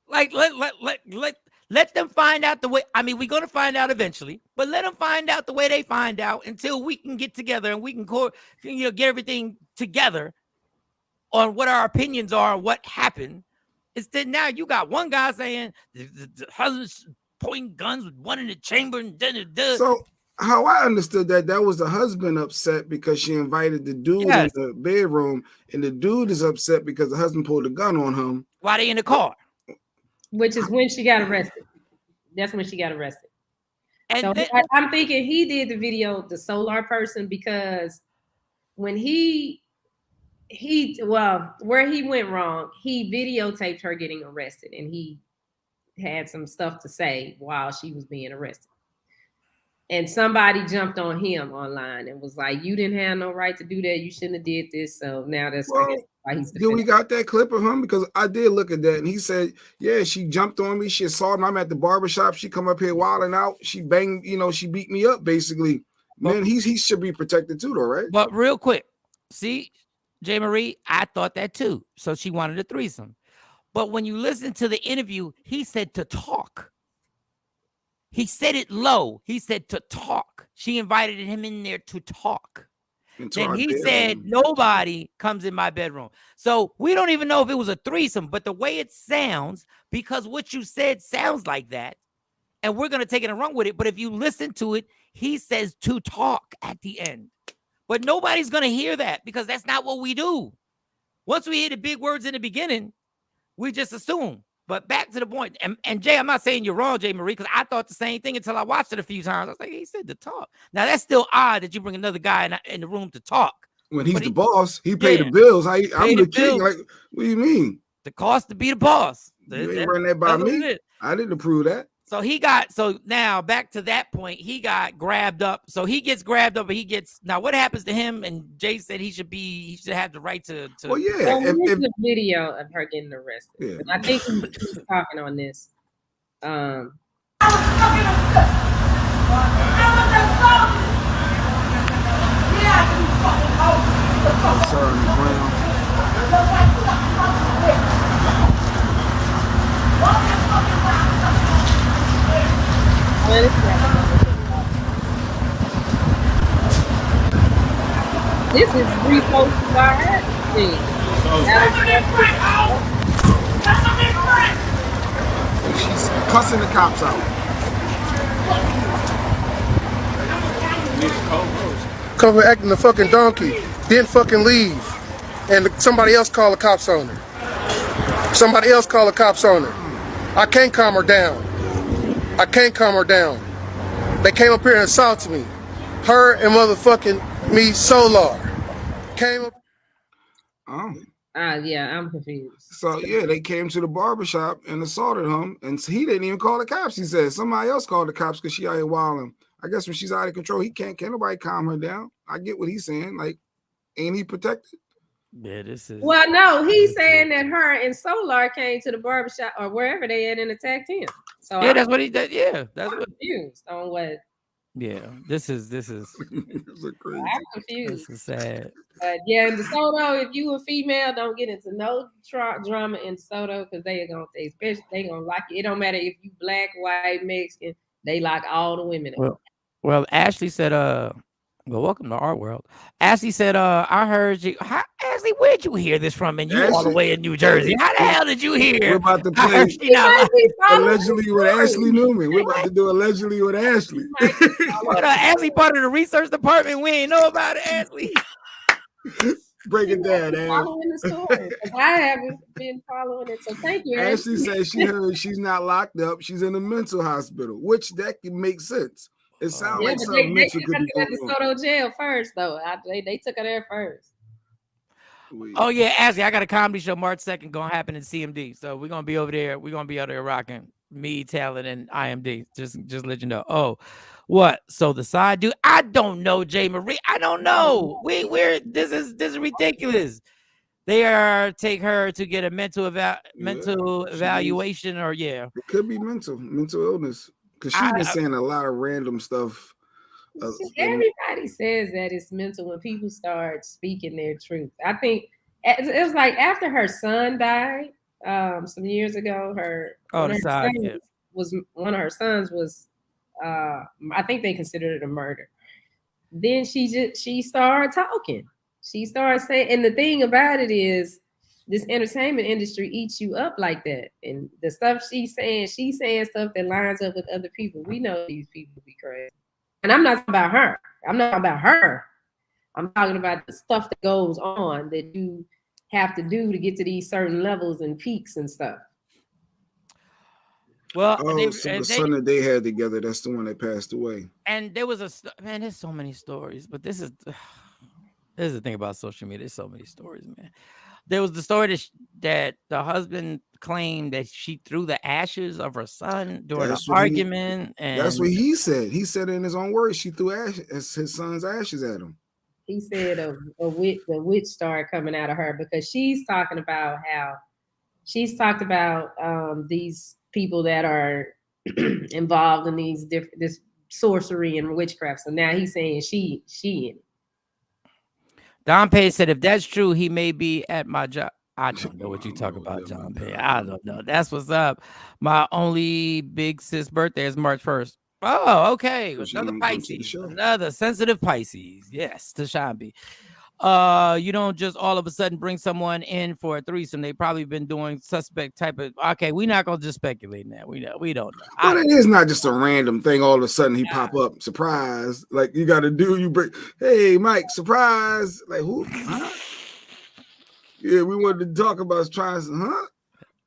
Like, let them find out the way. I mean, we're going to find out eventually, but let them find out the way they find out until we can get together and we can get everything together on what our opinions are, what happened. Instead, now you got one guy saying the husband's pointing guns with one in the chamber. And So how I understood that was the husband upset because she invited the dude in the bedroom, and the dude is upset because the husband pulled a gun on him. Why they in the car? Which is when she got arrested. That's when she got arrested. And so I'm thinking he did the video, the Solar person, because when where he went wrong, he videotaped her getting arrested, and he had some stuff to say while she was being arrested. And somebody jumped on him online and was like, "You didn't have no right to do that. You shouldn't have did this." So now that's why he's defending. We got that clip of him? Because I did look at that, and he said, "Yeah, she jumped on me. She assaulted me. I'm at the barbershop. She come up here wilding out. She banged, she beat me up basically." Man, he should be protected too, though, right? But real quick, See, J. Marie, I thought that too. So she wanted a threesome. But when you listen to the interview, he said to talk. He said it low. He said to talk. She invited him in there to talk. Then he said, nobody comes in my bedroom. So we don't even know if it was a threesome, but the way it sounds, because what you said sounds like that, and we're going to take it and run with it. But if you listen to it, he says to talk at the end. But nobody's going to hear that because that's not what we do. Once we hear the big words in the beginning, we just assume. But back to the point. And Jay, I'm not saying you're wrong, Jay Marie, because I thought the same thing until I watched it a few times. I was like, he said to talk. Now, that's still odd that you bring another guy in the room to talk. When he's the boss, he paid the bills. I'm the king. Like, what do you mean? The cost to be the boss. You ain't run that by me. I didn't approve that. So now back to that point, he got grabbed up. So he gets grabbed up, but now what happens to him? And Jay said he should have the right to well, yeah. So there's a video of her getting arrested. Yeah. I think we were talking on this. This is reposted by her. She's cussing the cops out. Cover acting the fucking donkey, then fucking leave, and somebody else call the cops on her. Somebody else call the cops on her. I can't calm her down. I can't calm her down. They came up here and assaulted me. Her and motherfucking me Solar came up. Yeah, I'm confused. So yeah, they came to the barbershop and assaulted him, and he didn't even call the cops. He said somebody else called the cops because she out here wilding. I guess when she's out of control, can't nobody calm her down. I get what he's saying. Like, ain't he protected? Yeah, this is. Well, no, he's saying that her and Solar came to the barbershop or wherever they had and attacked him. So yeah, that's what he did. Yeah, that's I'm confused on what. Yeah, this is. crazy. I'm confused. This is sad. But yeah, in DeSoto, if you a female, don't get into no drama in DeSoto because they gonna lock you. It don't matter if you black, white, Mexican. They lock all the women in. Well, Ashley said, well, welcome to our world. Ashley said, I heard you. Ashley, where'd you hear this from? And you all the way in New Jersey. How the hell did you hear? We're about to play Allegedly with Ashley Newman. We're about to do Allegedly with Ashley. Ashley part of the research department. We ain't know about it, Ashley. Break it down, Ashley. Following the story. I haven't been following it, so thank you. Ashley says she heard she's not locked up. She's in a mental hospital, which that can make sense. It sounds like something mental could be going on. They took her to jail first, though. They took her there first. Oh yeah, Ashley, I got a comedy show March 2nd gonna happen in CMD. So we're gonna be over there. We're gonna be out there rocking. Me, Talent, and IMD. Just let you know. Oh, what? So the side dude? I don't know, Jay Marie. I don't know. This is ridiculous. They are take her to get a mental evaluation, or it could be mental illness because she's been saying a lot of random stuff. Everybody says that it's mental when people start speaking their truth. I think it was like after her son died some years ago. One of her sons was I think they considered it a murder. Then she started talking. She started saying, and the thing about it is, this entertainment industry eats you up like that. And the stuff she's saying stuff that lines up with other people. We know these people be crazy. And I'm not talking about her. I'm talking about the stuff that goes on that you have to do to get to these certain levels and peaks and stuff. Well, the son that they had together, that's the one that passed away. And there was there's so many stories, but this is the thing about social media. There's so many stories, man. There was the story that the husband claimed that she threw the ashes of her son during an argument. And that's what he said. He said in his own words, she threw his son's ashes at him. He said the witch started coming out of her because she's talking about how she's talked about these people that are involved in this sorcery and witchcraft. So now he's saying she in it. Don Pay said, if that's true, he may be at my job. I don't know what you talk about, John Pay. I don't know. That's what's up. My only big sis birthday is March 1st. Oh, okay. Another Pisces. Another sensitive Pisces. Yes, to Shambi. You don't just all of a sudden bring someone in for a threesome. They probably been doing suspect type of. Okay, we're not gonna just speculate now. We don't know. But it is not just a random thing. All of a sudden he pop up, surprise. Like you got to do. You bring, hey Mike, surprise. Like who? Huh? Yeah, we wanted to talk about trying some, huh?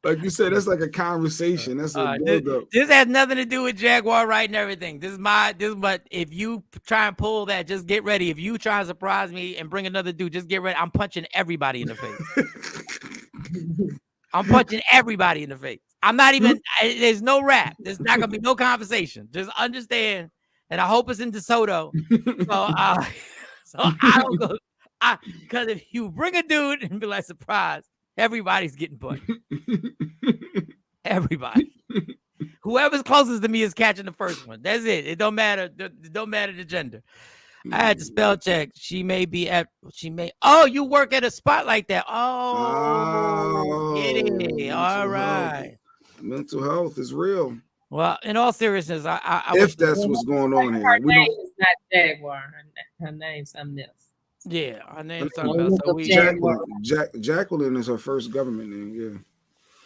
Like you said, that's like a conversation. That's a build-up. This has nothing to do with Jaguar right and everything. But if you try and pull that, just get ready. If you try and surprise me and bring another dude, just get ready. I'm punching everybody in the face. I'm punching everybody in the face. I'm not even, there's no rap. There's not going to be no conversation. Just understand, and I hope it's in DeSoto. So I don't go, because if you bring a dude and be like, surprise, everybody's getting punched. Everybody. Whoever's closest to me is catching the first one. That's it. It don't matter. It don't matter the gender. I had to spell check. Oh, you work at a spot like that. Oh, get it. All right. Mental health is real. Well, in all seriousness, if that's what's going on here. Her name is not Jaguar. Her name's something else. Yeah, her name's something else. So Jacqueline is her first government name. Yeah.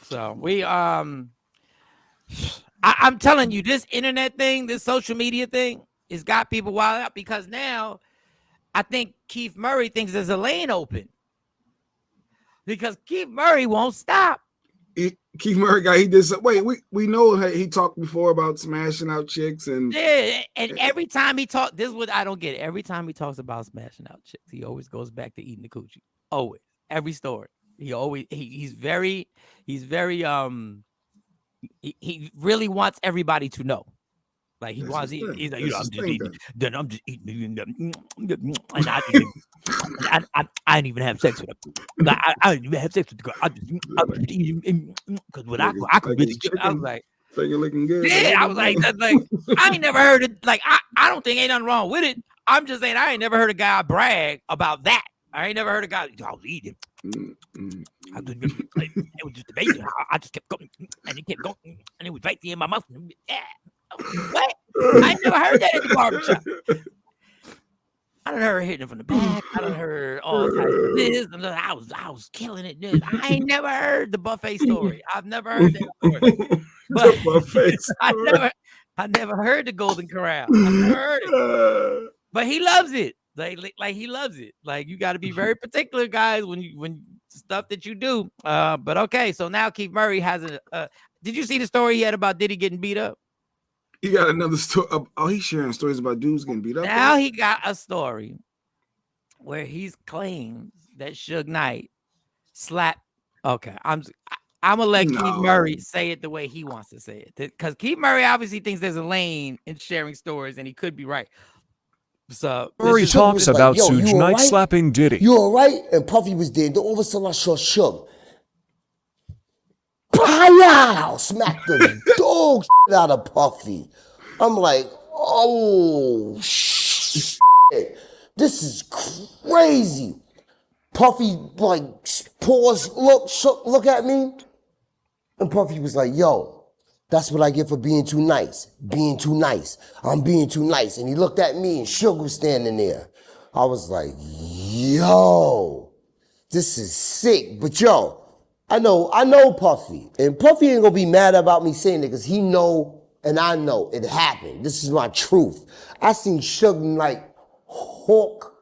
So I'm telling you, this internet thing, this social media thing, has got people wild out because now I think Keith Murray thinks there's a lane open because Keith Murray won't stop. Keith Murray guy, he did some, we know he talked before about smashing out chicks and every time he talks, this is what I don't get. Every time he talks about smashing out chicks, he always goes back to eating the coochie. Always, every story. He's very he really wants everybody to know. Like he's like, you know, I'm just eating. Then I'm just eating, and I didn't even have sex with him. I didn't even have sex with the girl. I just eating because when I could really. I was like, finger looking good. Yeah, I was like, I ain't never heard it. Like I don't think ain't nothing wrong with it. I'm just saying I ain't never heard a guy brag about that. I ain't never heard a guy. I was eating. It was just amazing. I just kept going, and it kept going, and it was right there in my mouth. Yeah. What? I ain't never heard that at the barbershop. I done heard hitting from the back. I done heard all types of this. And I was killing it. This. I ain't never heard the buffet story. I've never heard that story. The buffet story. I never heard the Golden Corral. I never heard it. But he loves it. Like he loves it. Like you got to be very particular, guys, when stuff that you do. But okay, so now Keith Murray has a. Did you see the story he had about Diddy getting beat up? He got another story. Oh, he's sharing stories about dudes getting beat up. Now he got a story where he claims that Suge Knight slapped. Okay, I'm gonna let Keith Murray say it the way he wants to say it, because Keith Murray obviously thinks there's a lane in sharing stories, and he could be right. So Murray talks about Suge Knight slapping Diddy. You all right? And Puffy was there. Then all of a sudden I saw Suge. Pow! Smacked the dog out of Puffy. I'm like, oh shit. This is crazy. Puffy like paused, look at me. And Puffy was like, yo, that's what I get for being too nice. Being too nice. I'm being too nice. And he looked at me and Suge was standing there. I was like, yo, this is sick. But yo, I know Puffy. And Puffy ain't gonna be mad about me saying it because he know and I know it happened. This is my truth. I seen Suge Knight hawk.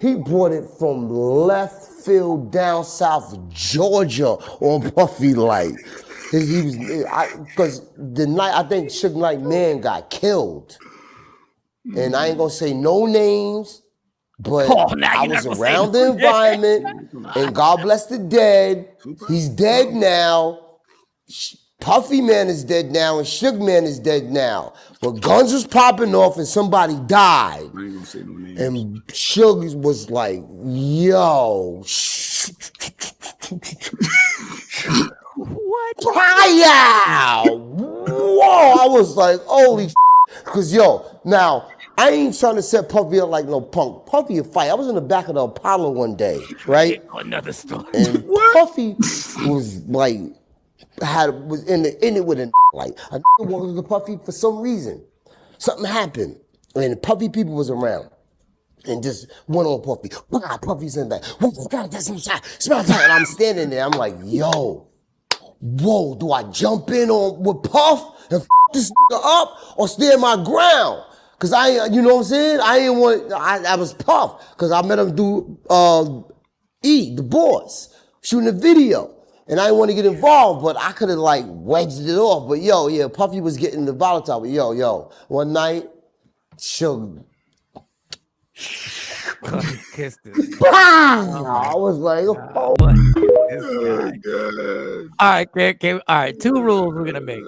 He brought it from left field down south of Georgia on Puffy like. Because the night, I think Suge Knight man got killed. And I ain't gonna say no names, but I was around the environment, and God bless the dead. He's dead now. Puffy man is dead now, and Suge man is dead now. But guns was popping off, and somebody died. I ain't gonna say no names. And Suge was like, yo. What? Whoa! I was like, holy because yo, now, I ain't trying to set Puffy up like no punk. Puffy a fight. I was in the back of the Apollo one day, right? Another story. And Puffy was like, was in it with a like a walked with the Puffy for some reason. Something happened, and the Puffy people was around. And just went on Puffy. Wow, Puffy's in there. And I'm standing there. I'm like, yo, whoa, do I jump in on with Puff and this up or stand my ground? Cause you know what I'm saying? I ain't want. I was Puff because I met him do the boss shooting a video, and I didn't want to get involved, but I could have like wedged it off. But yeah, Puffy was getting the volatile. But yo, one night, Suge. Kissed it. I was like, oh my God. All right, all right. 2 rules we're gonna make.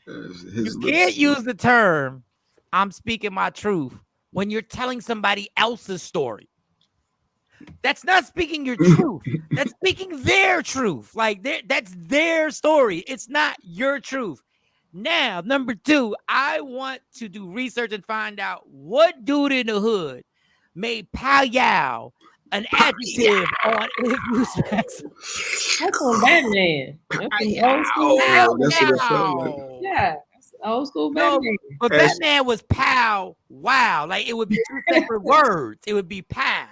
You can't use the term "I'm speaking my truth" when you're telling somebody else's story. That's not speaking your truth. That's speaking their truth. Like that's their story. It's not your truth. Now, number 2, I want to do research and find out what dude in the hood made Pow Yow an adjective on If You Smack Some. That's on Batman. That's old school. That's what it felt like. Yeah, that's old school Batman. But Batman was Pow Wow. Like it would be 2 separate words. It would be Pow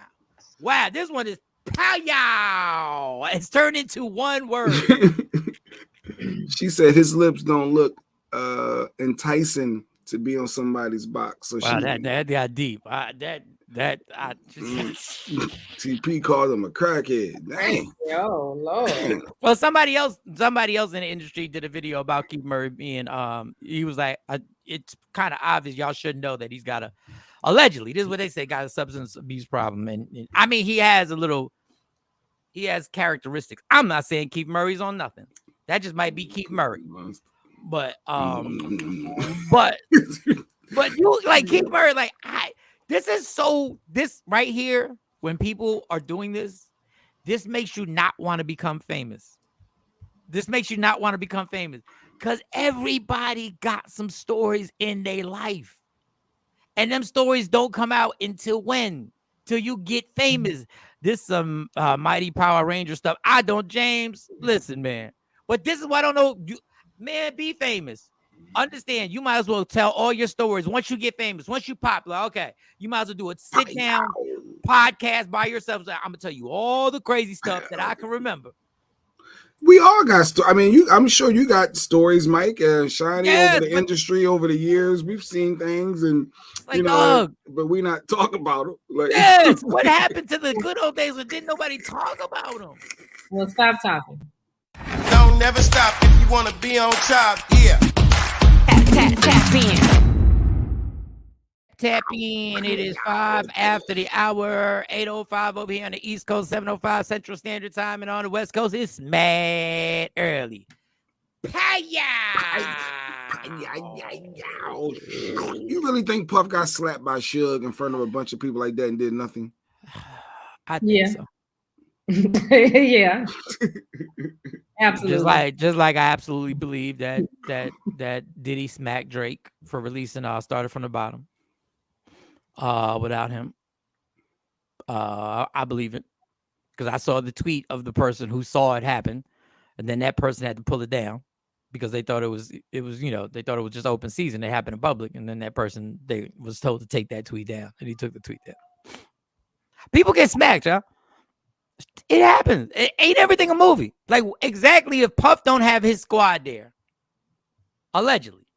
Wow. This one is Pow Yow. It's turned into one word. She said his lips don't look enticing to be on somebody's box. So wow, that got deep. TP called him a crackhead. Dang. Oh Lord. Well, somebody else in the industry did a video about Keith Murray being he was like, it's kind of obvious y'all should know that he's got allegedly, this is what they say, got a substance abuse problem. And I mean, he has characteristics. I'm not saying Keith Murray's on nothing. That just might be Keith Murray. But you like Keith Murray, like this right here, when people are doing this makes you not want to become famous. This makes you not want to become famous because everybody got some stories in their life. And them stories don't come out until when? Till you get famous. This some Mighty Power Ranger stuff. I don't, James. Listen, man. But this is what I don't know. Man, be famous. Understand, you might as well tell all your stories once you get famous, once you popular. Okay, you might as well do a sit down podcast by yourself. I'm gonna tell you all the crazy stuff that I can remember. We all got I mean, I'm sure you got stories, Mike, Shiny, over the industry over the years. We've seen things, and like, but we not talk about them. Like, yes, what happened to the good old days when didn't nobody talk about them? Well, stop talking. Don't never stop if you want to be on top. Yeah. Tap in. Tap in. It is 5 after the hour, 8:05 over here on the East Coast, 7:05 Central Standard Time, and on the West Coast, it's mad early. You really think Puff got slapped by Suge in front of a bunch of people like that and did nothing? I think so. Yeah. Absolutely. Just like I absolutely believe that Diddy smacked Drake for releasing Started From the Bottom. Without him. I believe it. Because I saw the tweet of the person who saw it happen, and then that person had to pull it down because they thought it was they thought it was just open season. It happened in public, and then that person they was told to take that tweet down, and he took the tweet down. People get smacked, y'all. It happens. It ain't everything a movie. Like exactly if Puff don't have his squad there, allegedly.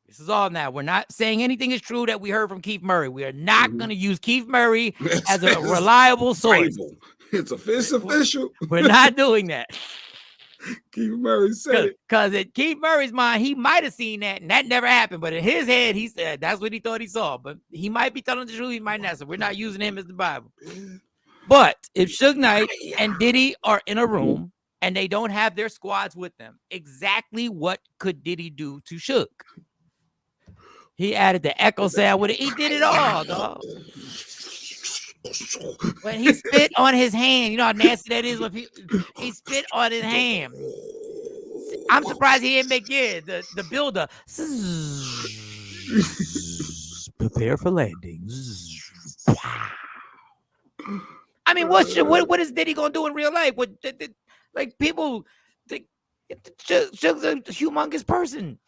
This is all now. We're not saying anything is true that we heard from Keith Murray. We are not going to use Keith Murray as a reliable source. It's official. We're not doing that. Keith Murray said it. Because in Keith Murray's mind, he might have seen that, and that never happened. But in his head, he said that's what he thought he saw. But he might be telling the truth. He might not. So we're not using him as the Bible. But if Suge Knight and Diddy are in a room and they don't have their squads with them, exactly what could Diddy do to Suge? He added the echo sound with it. He did it all, dog. When he spit on his hand, you know how nasty that is when he spit on his hand. I'm surprised he didn't make the builder. prepare for landing. I mean, what is Diddy gonna do in real life? Like people think Suge's a humongous person.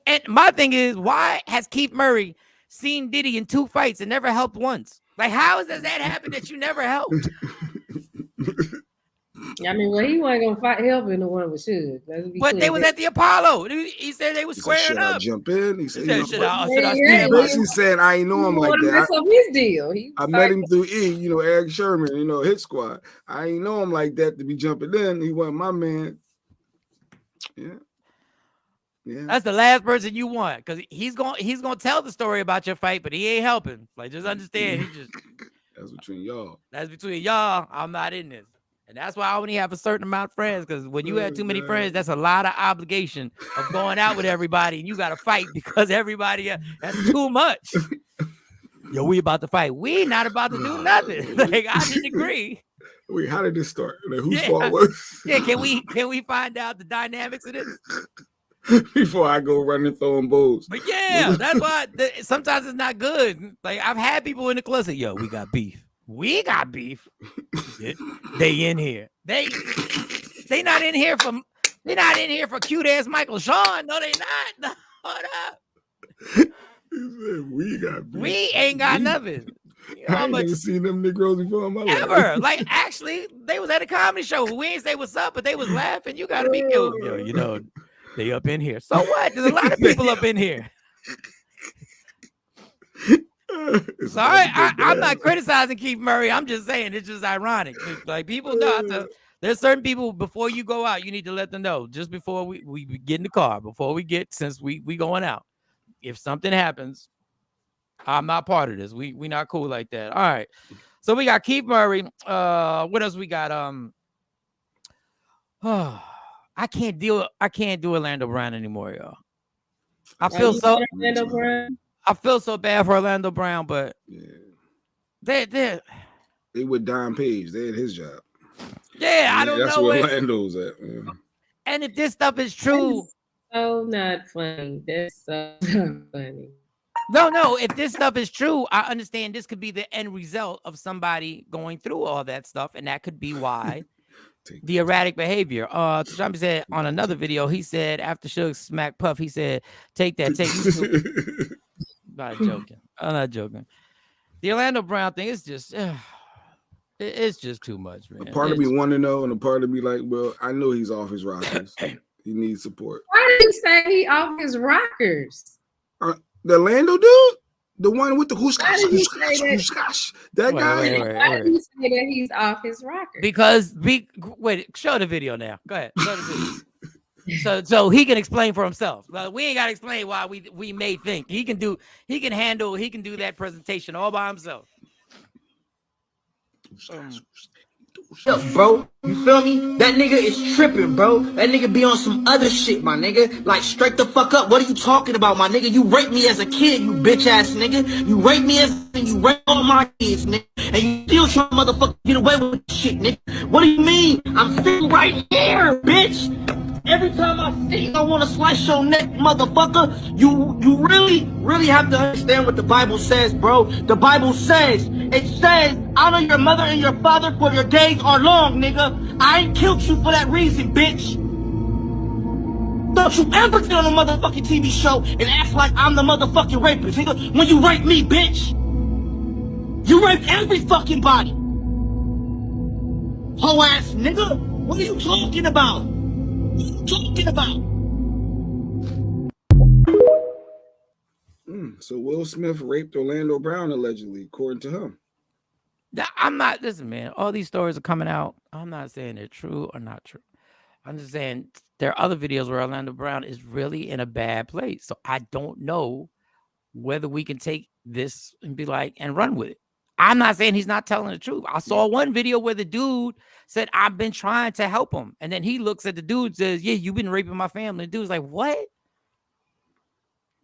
And my thing is, why has Keith Murray seen Diddy in 2 fights and never helped once? Like, how does that happen that you never helped? I mean, well, he wasn't gonna help in the one with Suge. But they was at the Apollo. He said they was squaring up. I jump in? He said, should I basically saying, I ain't know him like that. Mess up his deal. I met him through Eric Sherman, Hit Squad. I ain't know him like that to be jumping in. He wasn't my man. Yeah. That's the last person you want, because he's gonna tell the story about your fight, but he ain't helping. Like, just understand, that's between y'all. That's between y'all. I'm not in this. And that's why I only have a certain amount of friends, because when you have too many friends, that's a lot of obligation of going out with everybody, and you got to fight because everybody, that's too much. Yo, we about to fight. We not about to do nothing. Like, I didn't agree. Wait, how did this start? Like, whose fault was? Yeah, can we find out the dynamics of this? Before I go running throwing bulls. But yeah, that's why sometimes it's not good. Like, I've had people in the club say, yo, we got beef. We got beef. They in here. They not in here for cute ass Michael Shawn. No, they not. No, hold up. We got beef. We ain't got nothing. I ain't never seen them Negroes before in my life. Ever. Like, actually, they was at a comedy show. We ain't say what's up, but they was laughing. You gotta be yo, they up in here. So what? There's a lot of people up in here. So I'm not criticizing Keith Murray. I'm just saying it's just ironic. Like, people know there's certain people, before you go out, you need to let them know just before we get in the car, before we get, since we going out. If something happens, I'm not part of this. We not cool like that. All right. So we got Keith Murray. What else we got? I can't do Orlando Brown anymore, y'all. I feel so bad for Orlando Brown, but they with Don Page. They had his job. Yeah, I don't know. That's where Orlando's at. Yeah. And if this stuff is true, so not funny. That's so not funny. No. If this stuff is true, I understand this could be the end result of somebody going through all that stuff, and that could be why. The erratic behavior. Trump said on another video, he said after Suge smacked Puff, he said, take that. I'm not joking. The Orlando Brown thing is just it's just too much, man. A part of me want to know, and a part of me like, well, I know he's off his rockers. He needs support. Why did he say he off his rockers? The Orlando dude? The one with the whoosh. That guy. Why did he say that he's off his rocker? Because wait, show the video now. Go ahead. Show the video. so he can explain for himself. We ain't gotta explain why we may think he can do that presentation all by himself. Bro, you feel me? That nigga is tripping, bro. That nigga be on some other shit, my nigga. Like, straight the fuck up. What are you talking about, my nigga? You raped me as a kid, you bitch ass nigga. You raped me you raped all my kids, nigga. And you still trying to motherfucker get away with shit, nigga. What do you mean? I'm sitting right here, bitch. Every time I see you, I want to slice your neck, motherfucker. You really have to understand what the Bible says, bro. The Bible says, honor your mother and your father, for your days are long, nigga. I ain't killed you for that reason, bitch. Don't you ever get on a motherfucking TV show and act like I'm the motherfucking rapist, nigga. When you rape me, bitch. You rape every fucking body. Whole ass nigga. What are you talking about? Talking about. So Will Smith raped Orlando Brown allegedly, according to him. I'm not. Listen, man. All these stories are coming out. I'm not saying they're true or not true. I'm just saying there are other videos where Orlando Brown is really in a bad place. So I don't know whether we can take this and be like and run with it. I'm not saying he's not telling the truth. I saw one video where the dude said, I've been trying to help him. And then he looks at the dude and says, yeah, you've been raping my family. The dude's like, what?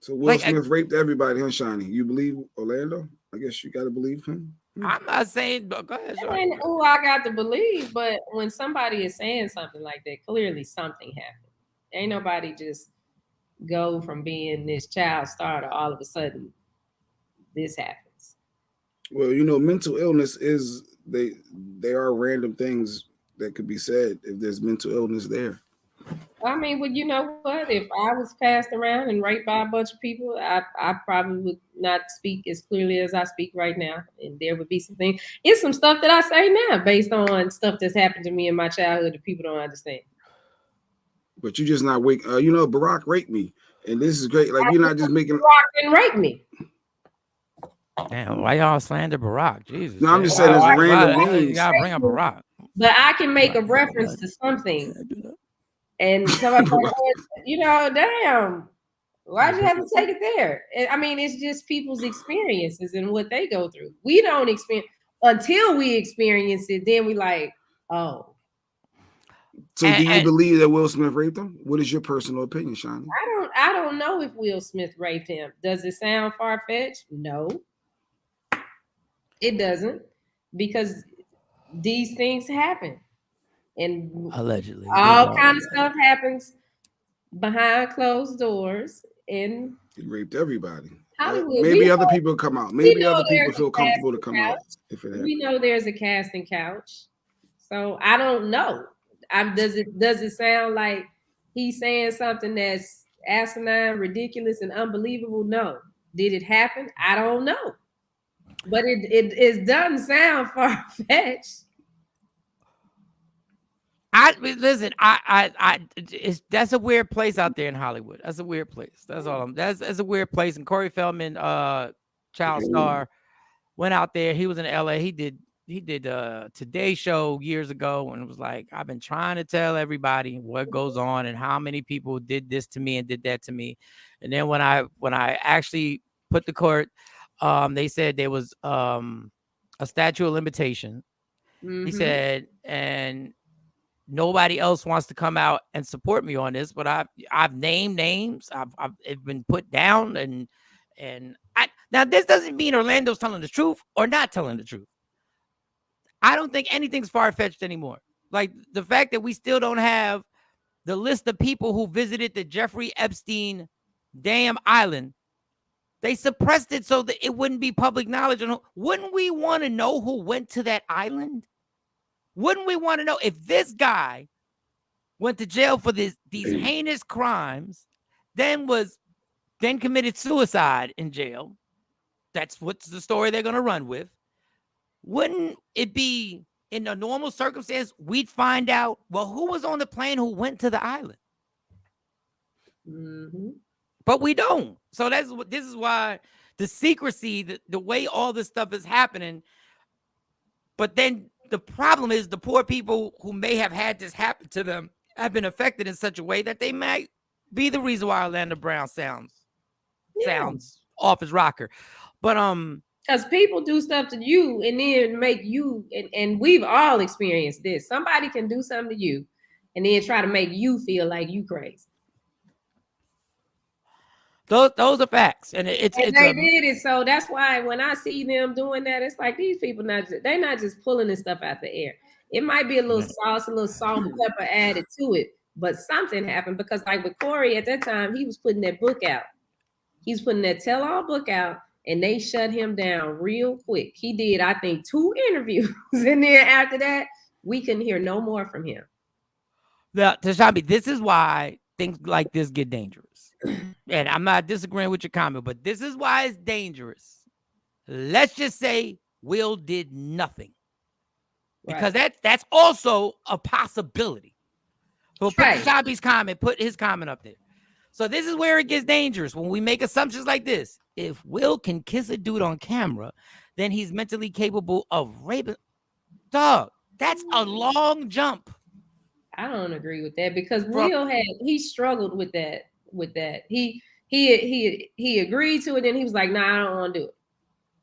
So Will Smith raped everybody, huh, Shani? You believe Orlando? I guess you got to believe him. I'm not saying, but go ahead. I got to believe, but when somebody is saying something like that, clearly something happened. Ain't nobody just go from being this child star to all of a sudden this happens. Well, mental illness is they are random things that could be said if there's mental illness there. I mean, well, you know what? If I was passed around and raped by a bunch of people, I probably would not speak as clearly as I speak right now. And there would be some things. It's some stuff that I say now based on stuff that's happened to me in my childhood that people don't understand. But you're just not wake. Barack raped me, and this is great. Like, you're not just making. Barack didn't rape me. Damn, why y'all slander Barack? Jesus. No, I'm just saying, it's random names. You gotta bring up Barack. But I can make a reference to something. And somebody, damn, why'd you have to take it there? I mean, it's just people's experiences and what they go through. We don't experience until we experience it. Then we like, oh. So, do you believe that Will Smith raped him? What is your personal opinion, Shawnee? I don't know if Will Smith raped him. Does it sound far-fetched? No, it doesn't, because these things happen. And allegedly all kind of stuff happens behind closed doors. And he raped everybody. Hollywood. Maybe other people come out. Maybe other people feel comfortable to come out. If it happens. We know there's a casting couch, so I don't know. Does it sound like he's saying something that's asinine, ridiculous, and unbelievable? No. Did it happen? I don't know. But it doesn't sound far-fetched. That's a weird place out there in Hollywood. That's a weird place. That's all. That's a weird place. And Corey Feldman, child star, went out there. He was in LA. He did Today Show years ago, and it was like, I've been trying to tell everybody what goes on and how many people did this to me and did that to me. And then when I actually put the court, they said there was a statute of limitation. Mm-hmm. He said, and nobody else wants to come out and support me on this, but I've named names. I've been put down, and now this doesn't mean Orlando's telling the truth or not telling the truth. I don't think anything's far-fetched anymore. Like the fact that we still don't have the list of people who visited the Jeffrey Epstein damn island. They suppressed it so that it wouldn't be public knowledge. Wouldn't we want to know who went to that island? Wouldn't we want to know if this guy went to jail for these heinous crimes, then committed suicide in jail? That's what's the story they're going to run with. Wouldn't it be in a normal circumstance, we'd find out, well, who was on the plane who went to the island? Mm-hmm. But we don't. So this is why the secrecy, the way all this stuff is happening. But then the problem is the poor people who may have had this happen to them have been affected in such a way that they might be the reason why Orlando Brown sounds off his rocker. But because people do stuff to you and then make you, and we've all experienced this. Somebody can do something to you and then try to make you feel like you crazy. Those are facts, and they did it. So that's why when I see them doing that, it's like these people they're not just pulling this stuff out the air. It might be a little sauce, a little salt and pepper added to it, but something happened because, like with Corey at that time, he was putting that book out. He's putting that tell-all book out, and they shut him down real quick. He did, I think, 2 interviews, and then after that, we couldn't hear no more from him. Now, Tashabi, this is why things like this get dangerous. And I'm not disagreeing with your comment, but this is why it's dangerous. Let's just say Will did nothing. Because that's also a possibility. So put Tashabi's comment, put his comment up there. So this is where it gets dangerous when we make assumptions like this. If Will can kiss a dude on camera, then he's mentally capable of raping. Dog, that's a long jump. I don't agree with that because Will he struggled with that. He agreed to it, and he was like, "Nah, I don't want to do it.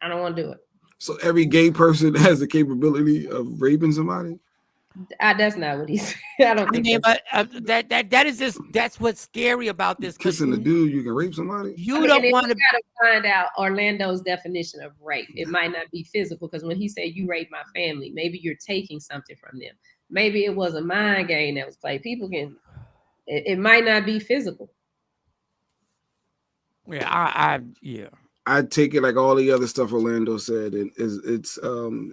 I don't want to do it." So every gay person has the capability of raping somebody? That's not what he said. I don't think. That is just that's what's scary about this. Kissing a dude, you can rape somebody. You don't want to find out Orlando's definition of rape. It might not be physical because when he said you raped my family, maybe you're taking something from them. Maybe it was a mind game that was played. People can. It might not be physical. Yeah, I take it like all the other stuff Orlando said, and it's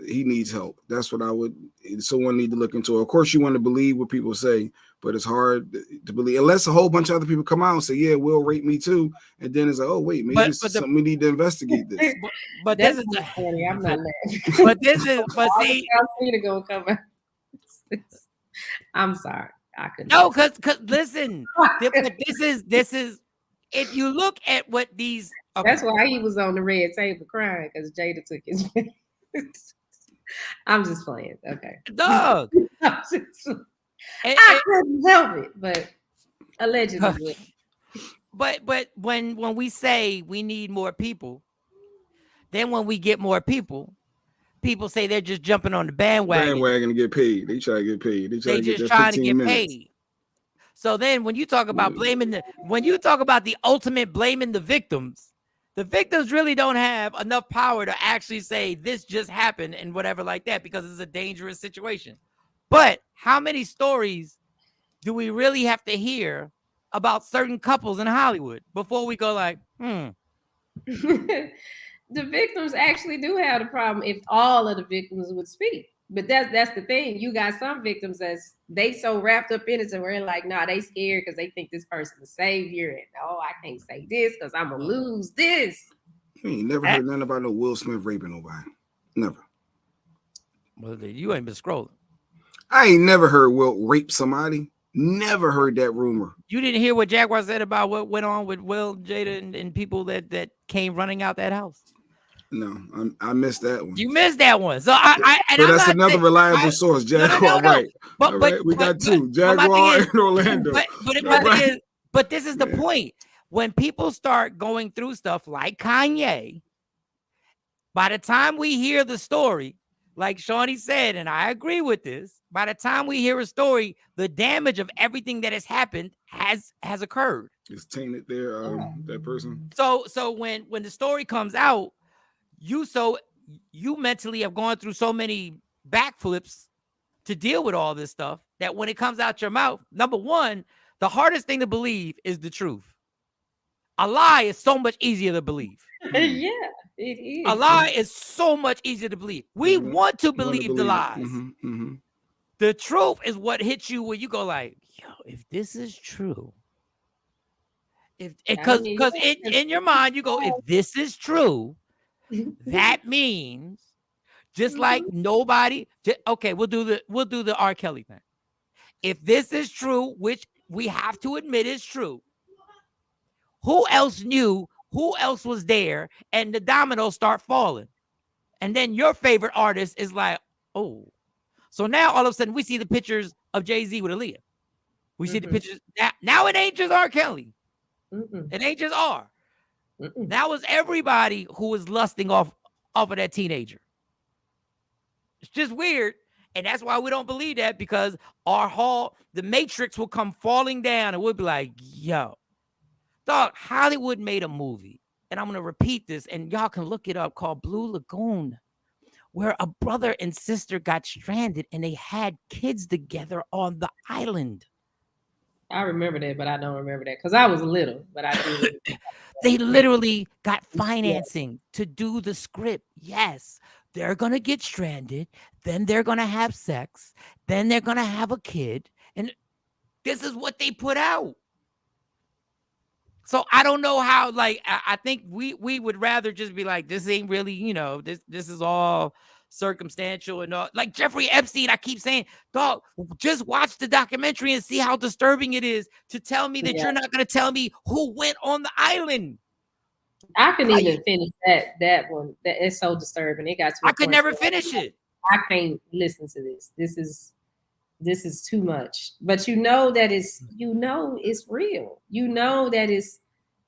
he needs help. That's what I would. Someone need to look into. Of course, you want to believe what people say, but it's hard to believe unless a whole bunch of other people come out and say, "Yeah, Will raped me too," and then it's like, "Oh wait, maybe it's something we need to investigate this." But That's this is not funny. I'm not laughing. But this is see. Go come out. I'm sorry. I couldn't. No, because listen, but this is if you look at what these. Okay. That's why he was on the red table crying because Jada took his. I'm just playing. Okay. Dog. I couldn't help it, but allegedly. But when we say we need more people, then when we get more people say they're just jumping on the bandwagon. Bandwagon to get paid. They try to get paid. They just trying to get paid. So then when you talk about when you talk about the ultimate blaming the victims really don't have enough power to actually say this just happened and whatever like that, because it's a dangerous situation. But how many stories do we really have to hear about certain couples in Hollywood before we go like, The victims actually do have the problem if all of the victims would speak. But that's the thing. You got some victims that's they so wrapped up in it, and we're like, nah, they scared because they think this person is savior, and I can't say this because I'm gonna lose this. You ain't never heard nothing about no Will Smith raping nobody. Never. Well, you ain't been scrolling. I ain't never heard Will rape somebody. Never heard that rumor. You didn't hear what Jaguar said about what went on with Will, Jada, and people that came running out that house? No, I missed that one. You missed that one. So that's another reliable source. Jaguar, right? But we got two, Jaguar and Orlando. But this is the point. When people start going through stuff like Kanye, by the time we hear the story, like Shawnee said, and I agree with this, by the time we hear a story, the damage of everything that has happened has occurred. It's tainted there, that person. So when the story comes out, you mentally have gone through so many backflips to deal with all this stuff that when it comes out your mouth, number one, the hardest thing to believe is the truth. A lie is so much easier to believe. Yeah, it is. A lie is so much easier to believe. We want to believe the lies. The truth is what hits you where you go like, yo, if this is true, because in your mind you go, if this is true, that means just like nobody. Okay, we'll do the R. Kelly thing. If this is true, which we have to admit is true, who else knew? Who else was there? And the dominoes start falling, and then your favorite artist is like, oh. So now all of a sudden we see the pictures of Jay-Z with Aaliyah. We see the pictures. Now it ain't just R. Kelly. It ain't just R. Now it's everybody who is lusting off of that teenager. It's just weird. And that's why we don't believe that, because the Matrix will come falling down and we'll be like, yo, dog, Hollywood made a movie. And I'm going to repeat this and y'all can look it up, called Blue Lagoon, where a brother and sister got stranded and they had kids together on the island. I remember that, but I don't remember that because I was little, but I do. They literally got financing to do the script. Yes, they're going to get stranded. Then they're going to have sex. Then they're going to have a kid. And this is what they put out. So I don't know how, like, I think we would rather just be like, this ain't really, this is all circumstantial and all. Like Jeffrey Epstein, I keep saying, dog, just watch the documentary and see how disturbing it is to tell me that you're not going to tell me who went on the island. I couldn't even finish that one. That is so disturbing. It got to I could never finish it. I can't listen to this. This is too much. But that it's real. That it's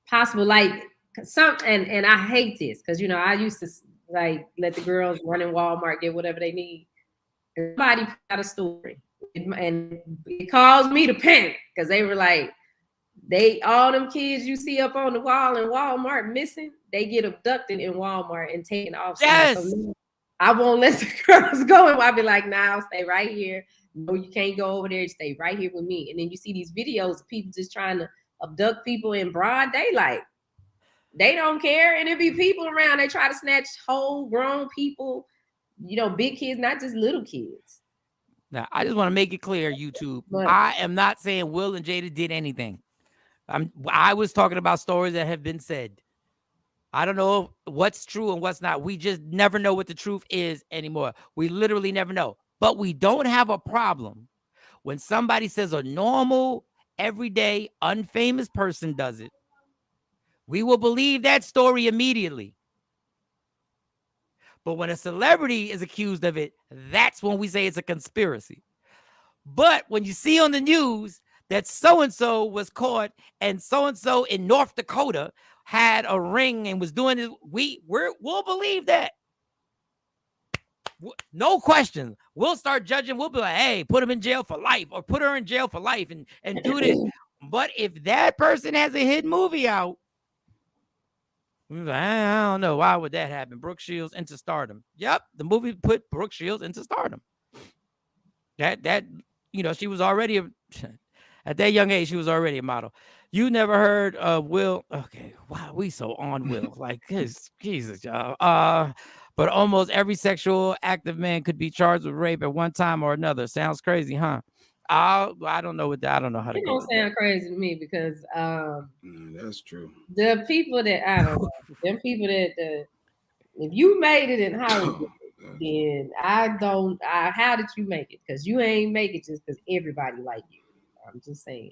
possible. Like and I hate this because I used to like let the girls run in Walmart, get whatever they need. Everybody put out a story, and it caused me to panic because they were like, all them kids you see up on the wall in Walmart missing, they get abducted in Walmart and taken off. Yes. So I won't let the girls go. And I'll be like, nah, stay right here. No, you can't go over there. Stay right here with me. And then you see these videos of people just trying to abduct people in broad daylight. they don't care, and it be people around. They try to snatch whole grown people, big kids, not just little kids. Now, I just want to make it clear, YouTube. I am not saying Will and Jada did anything. I was talking about stories that have been said. I don't know what's true and what's not. We just never know what the truth is anymore. We literally never know. But we don't have a problem when somebody says a normal, everyday, unfamous person does it. We will believe that story immediately. But when a celebrity is accused of it, that's when we say it's a conspiracy. But when you see on the news that so-and-so was caught and so-and-so in North Dakota had a ring and was doing it, we'll believe that. No question. We'll start judging. We'll be like, hey, put him in jail for life or put her in jail for life and do this. But if that person has a hit movie out, I don't know. Why would that happen? Brooke Shields into stardom. Yep. The movie put Brooke Shields into stardom. That she was already at that young age, she was already a model. You never heard of Will. Okay. Wow. We so on Will. Like, Jesus, y'all. But almost every sexual active man could be charged with rape at one time or another. Sounds crazy, huh? I don't know what that. I don't know how to. It don't sound crazy to me because that's true. The people that I don't know, them people that if you made it in Hollywood, then how did you make it? Because you ain't make it just because everybody like you. I'm just saying.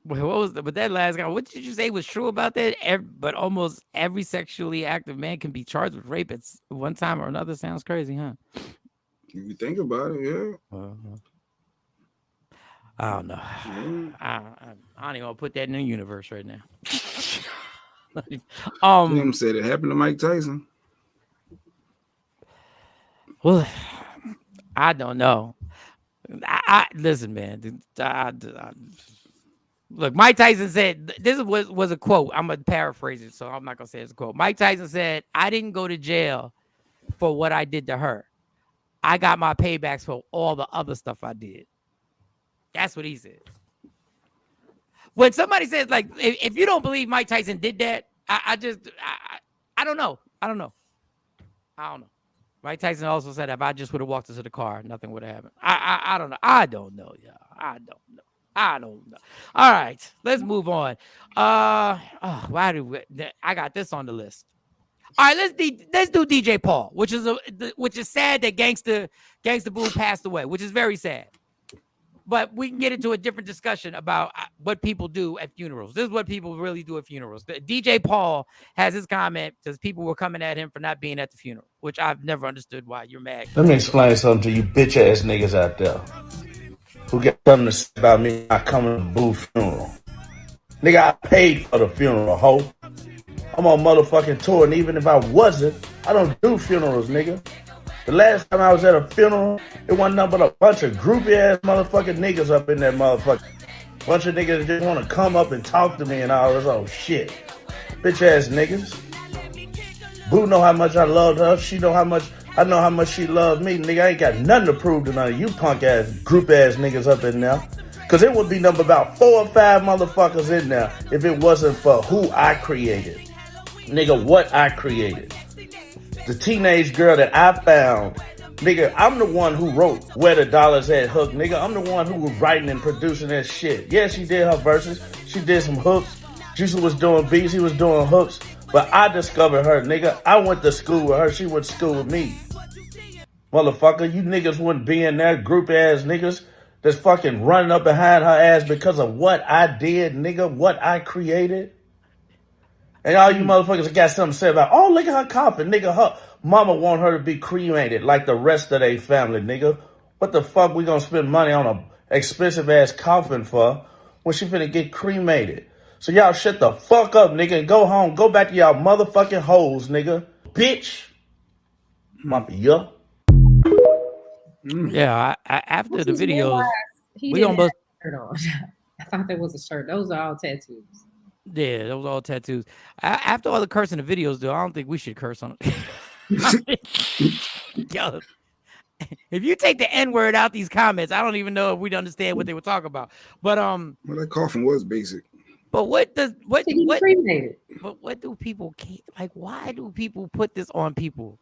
What was but that last guy? What did you say was true about that? But almost every sexually active man can be charged with rape at one time or another. Sounds crazy, huh? If you think about it, yeah. I don't know. I don't even want to put that in the universe right now. Jim said it happened to Mike Tyson. Well, I don't know. I listen, man. Look, Mike Tyson said this was a quote. I'm gonna paraphrase it, so I'm not gonna say it's a quote. Mike Tyson said, "I didn't go to jail for what I did to her. I got my paybacks for all the other stuff I did." That's what he said. When somebody says, like, if you don't believe Mike Tyson did that, I don't know. I don't know. Mike Tyson also said, if I just would have walked into the car, nothing would have happened. I don't know. I don't know, y'all. I don't know. All right, let's move on. I got this on the list. All right, let's do DJ Paul, which is sad that Gangsta Boo passed away, which is very sad. But we can get into a different discussion about what people do at funerals. This is what people really do at funerals. DJ Paul has his comment because people were coming at him for not being at the funeral, which I've never understood why you're mad. Let me explain something to you bitch ass niggas out there who get something to say about me not coming to Boo funeral. Nigga, I paid for the funeral, ho. I'm on motherfucking tour, and even if I wasn't, I don't do funerals, nigga. The last time I was at a funeral, it wasn't nothing but a bunch of groupie ass motherfucking niggas up in that motherfucker. Bunch of niggas that just want to come up and talk to me and all this old shit. Bitch ass niggas. Boo know how much I loved her. I know how much she loved me. Nigga, I ain't got nothing to prove to none of you punk ass, group ass niggas up in there. Cause it would be number about 4 or 5 motherfuckers in there if it wasn't for who I created. Nigga, what I created. The teenage girl that I found, nigga, I'm the one who wrote Where the Dollars At Hook, nigga. I'm the one who was writing and producing that shit. Yeah, she did her verses. She did some hooks. Juicy was doing beats. He was doing hooks. But I discovered her, nigga. I went to school with her. She went to school with me. Motherfucker, you niggas wouldn't be in there, group ass niggas that's fucking running up behind her ass because of what I did, nigga, what I created. And all you motherfuckers got something to say about, oh, look at her coffin, nigga. Her mama want her to be cremated like the rest of their family, nigga. What the fuck we gonna spend money on a expensive ass coffin for when she finna get cremated? So y'all shut the fuck up, nigga, and go home. Go back to y'all motherfucking hoes, nigga. Bitch. Yeah. Yeah, after the videos, we almost shirt on. I thought that was a shirt. Those are all tattoos. Yeah, those are all tattoos. After all the cursing the videos, though, I don't think we should curse on it. Yo, if you take the N-word out these comments, I don't even know if we'd understand what they were talking about. But well, that coffin was basic. But what cremated. But what do people like? Why do people put this on people?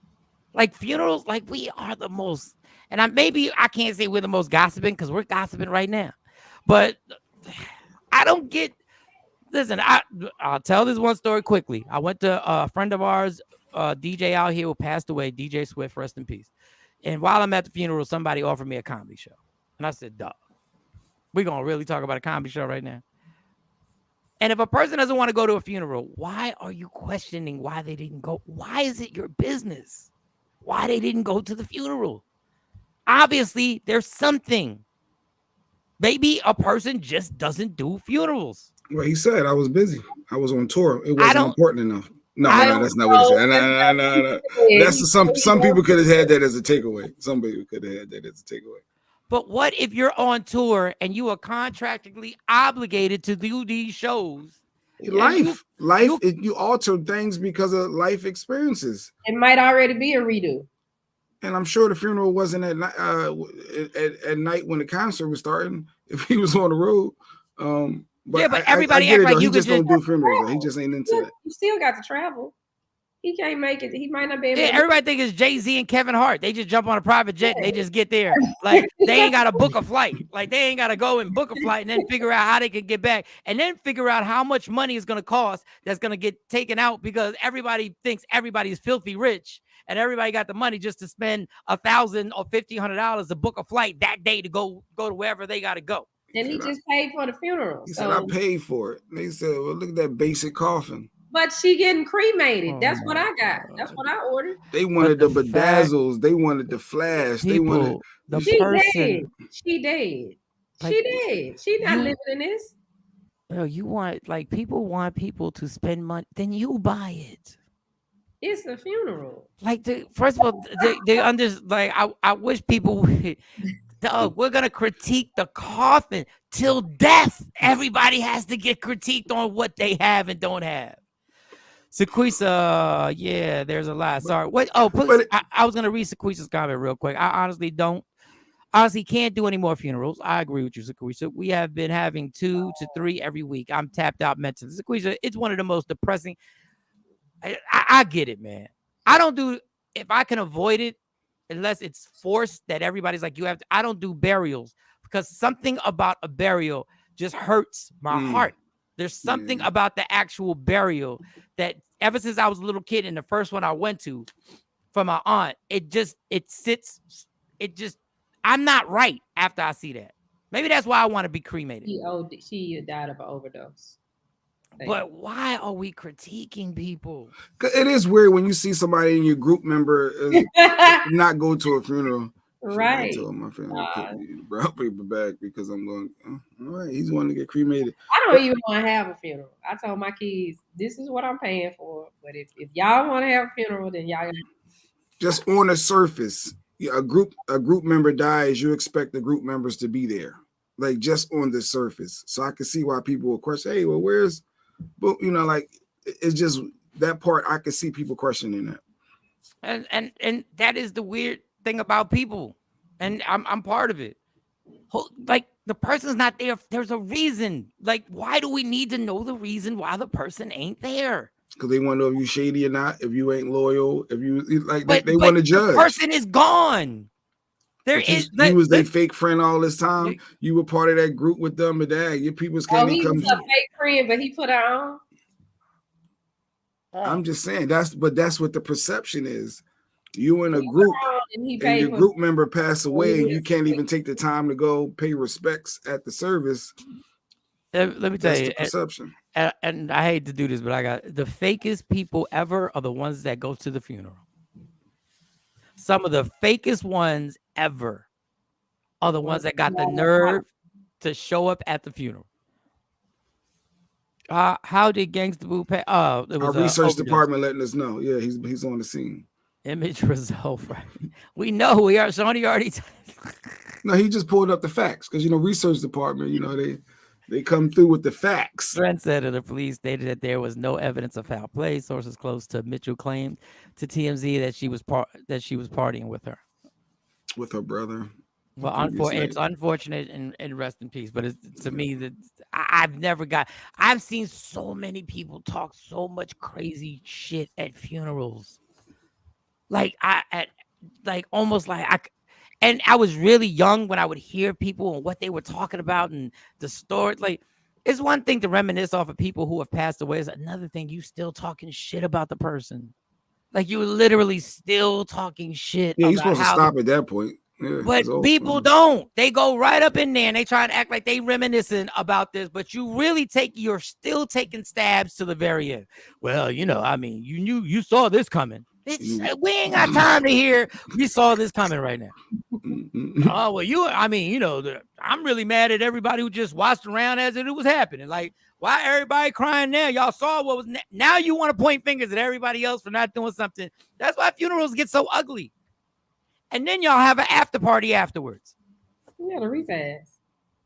Like funerals, like we are the most, and maybe I can't say we're the most gossiping because we're gossiping right now. But I don't get. Listen, I'll tell this one story quickly. I went to a friend of ours, DJ out here who passed away, DJ Swift, rest in peace. And while I'm at the funeral, somebody offered me a comedy show, and I said, "Duh, we're gonna really talk about a comedy show right now." And if a person doesn't want to go to a funeral, why are you questioning why they didn't go? Why is it your business? Why they didn't go to the funeral? Obviously, there's something. Maybe a person just doesn't do funerals. Well, he said I was busy. I was on tour. It wasn't important enough. No, that's not what he said. No. That's some people could have had that as a takeaway. Some people could have had that as a takeaway. But what if you're on tour and you are contractually obligated to do these shows? You alter things because of life experiences. It might already be a redo. And I'm sure the funeral wasn't at night when the concert was starting. If he was on the road, but everybody I get act like he you just could don't do funerals. He just ain't into that. You still got to travel. He can't make it. He might not be able. Yeah, everybody think it's Jay-Z and Kevin Hart. They just jump on a private jet and they just get there. Like they ain't got to book a flight. Like they ain't got to go and book a flight and then figure out how they can get back and then figure out how much money is going to cost that's going to get taken out because everybody thinks everybody's filthy rich and everybody got the money just to spend $1,000 or $1,500 to book a flight that day to go to wherever they got to go. And he just paid for the funeral. He said I paid for it. And they said, "Well, look at that basic coffin." But she getting cremated. That's what I got. That's what I ordered. They wanted the bedazzles. They wanted the flash. They wanted She dead. She dead. She dead. She not living in this. Well, people want people to spend money. Then you buy it. It's a funeral. Like first of all, I wish people would. We're gonna critique the coffin till death. Everybody has to get critiqued on what they have and don't have. Sequisa, yeah, there's a lot. Sorry. What? Oh, I was gonna read Sequisa's comment real quick. I honestly can't do any more funerals. I agree with you, Sequisa. We have been having 2 to 3 every week. I'm tapped out mentally. Sequisa, it's one of the most depressing. I get it, man. I don't do if I can avoid it, unless it's forced that everybody's like you have to. I don't do burials because something about a burial just hurts my heart. There's something about the actual burial that ever since I was a little kid and the first one I went to for my aunt, I'm not right after I see that. Maybe that's why I want to be cremated. She died of an overdose. But why are we critiquing people? It is weird when you see somebody in your group member not go to a funeral. Right. I told my friend put the brown paper back because I'm going, all right, he's wanting to get cremated. I don't even want to have a funeral. I told my kids, this is what I'm paying for. But if y'all want to have a funeral, then y'all just on the surface, a group member dies, you expect the group members to be there. Like just on the surface. So I can see why people will question, hey, well, where's but it's just that part I can see people questioning that. And that is the weird thing about people, and I'm part of it. Like the person's not there. There's a reason. Like, why do we need to know the reason why the person ain't there? Because they want to know if you shady or not, if you ain't loyal, if you they want to judge. The person is gone. He was their fake friend all this time. You were part of that group with them, and that your people's can't he was a fake friend, but he put her on. I'm just saying that's what the perception is. You in a group and your group member pass away, and you can't even take the time to go pay respects at the service. Let me tell you, the perception. And I hate to do this, but I got the fakest people ever are the ones that go to the funeral. Some of the fakest ones ever are the ones that got the nerve to show up at the funeral. How did Gangsta Boo pay? Oh, it was our research department letting us know. Yeah, he's on the scene. Image result, right? We know we are. Sony already. No, he just pulled up the facts because research department. They come through with the facts. Trent said that the police stated that there was no evidence of foul play. Sources close to Mitchell claimed to TMZ that she was partying with her brother. Well, it's unfortunate and rest in peace. But to me, that I've seen so many people talk so much crazy shit at funerals. Like and I was really young when I would hear people and what they were talking about and the story. Like, it's one thing to reminisce off of people who have passed away. It's another thing you still talking shit about the person. Like, you literally still talking shit. Yeah, about you're supposed to stop at that point. Yeah, but people don't. They go right up in there and they try and act like they reminiscing about this. But you really you're still taking stabs to the very end. Well, I mean, you saw this coming. We ain't got time to hear. We saw this coming right now. Oh, well, I'm really mad at everybody who just watched around as it was happening. Like, why everybody crying now? Y'all saw what was now you want to point fingers at everybody else for not doing something. That's why funerals get so ugly. And then y'all have an after party afterwards. You got a repast.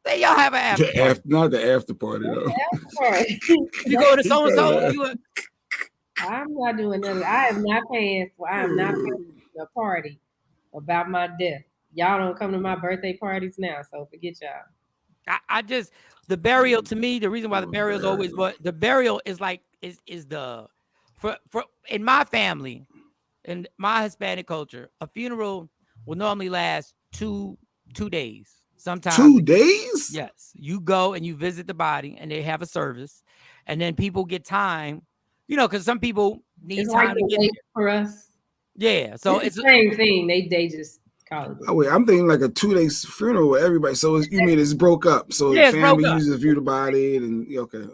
Then y'all have an after party. Not the after party, though. After party. You go to so-and-so. I'm not doing nothing. I am not paying for a party about my death. Y'all don't come to my birthday parties now, so forget y'all. I just, the burial, to me, the reason why the burial is always what the burial is like is the for in my family, in my Hispanic culture, a funeral will normally last two days. Sometimes 2 days. Yes, you go and you visit the body, and they have a service, and then people get time, because some people need time to get there. For us. Yeah, so it's the same thing. They just call it. Oh wait, I'm thinking like a 2 day funeral with everybody. So you mean it's broke up? So yeah, family uses to view the body, and okay.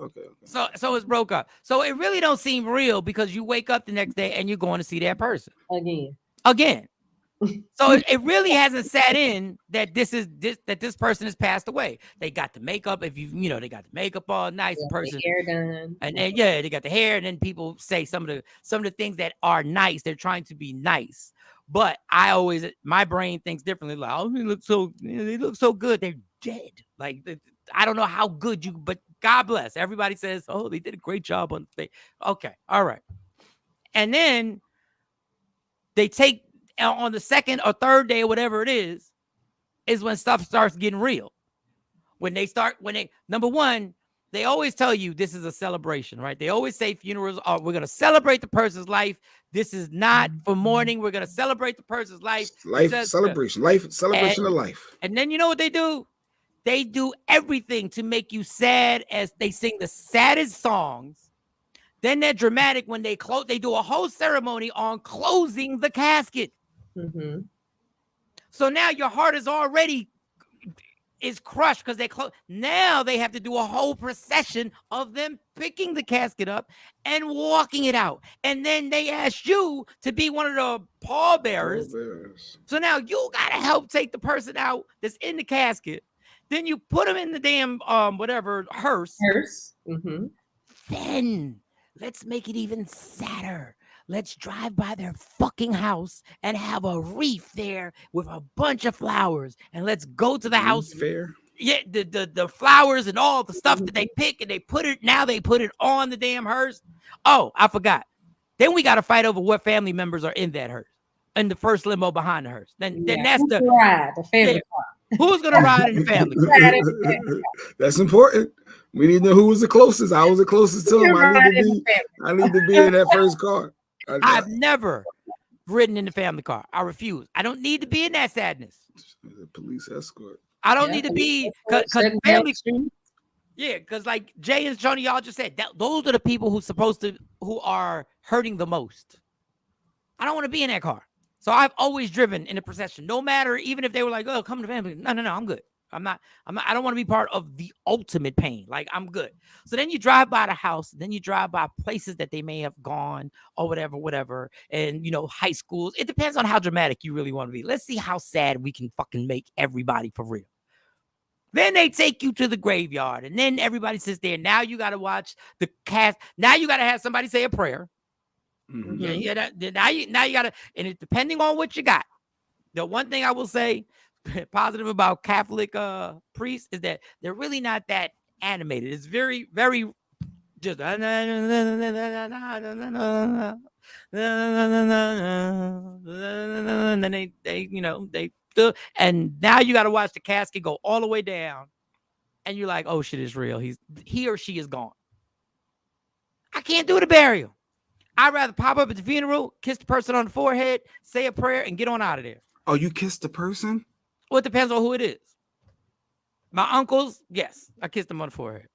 So it's broke up. So it really don't seem real because you wake up the next day and you're going to see that person again. So it really hasn't sat in that this person has passed away. They got the makeup. They got the makeup all nice. The person hair done, and then they got the hair. And then people say some of the things that are nice. They're trying to be nice. But my brain thinks differently. Like, oh, they look so good. They're dead. Like, I don't know how good but God bless. Everybody says, oh, they did a great job on the face. Okay, all right. And then they take on the second or third day or whatever it is when stuff starts getting real. Number one, they always tell you this is a celebration, right? They always say funerals we're going to celebrate the person's life. This is not for mourning. We're going to celebrate the person's life. Celebration of life. And then you know what they do? They do everything to make you sad as they sing the saddest songs. Then they're dramatic when they do a whole ceremony on closing the casket. Mm-hmm. So now your heart is crushed because now they have to do a whole procession of them picking the casket up and walking it out. And then they ask you to be one of the pallbearers. So now you got to help take the person out that's in the casket. Then you put them in the damn hearse. Mm-hmm. Then let's make it even sadder. Let's drive by their fucking house and have a wreath there with a bunch of flowers. And let's go to the house. Fair. Yeah, the flowers and all the stuff that they pick, and they put it on the damn hearse. Oh, I forgot. Then we got to fight over what family members are in that hearse. And the first limo behind the hearse. Then that's the family car. Who's gonna ride in the family? That's important. We need to know who was the closest. I was the closest to him. I need to be in that first car. I've never ridden in the family car. I refuse. I don't need to be in that sadness. The police escort. I don't need to be because family. Yeah, because like Jay and Johnny, y'all just said those are the people who are hurting the most. I don't want to be in that car. So I've always driven in the procession, no matter, even if they were like, oh, come to family. No, I'm good. I don't want to be part of the ultimate pain. Like, I'm good. So then you drive by the house, then you drive by places that they may have gone or whatever. And, high schools. It depends on how dramatic you really want to be. Let's see how sad we can fucking make everybody for real. Then they take you to the graveyard, and then everybody sits there. Now you got to watch the cast. Now you got to have somebody say a prayer. Mm-hmm. Now you got to, and it depending on what you got. The one thing I will say positive about Catholic priests is that they're really not that animated. It's very, very just and then they and now you got to watch the casket go all the way down, and you're like, oh shit, it's real. He or she is gone. I can't do the burial. I'd rather pop up at the funeral, kiss the person on the forehead, say a prayer, and get on out of there. Oh, you kissed the person? Well, it depends on who it is. My uncles, yes, I kissed them on the forehead.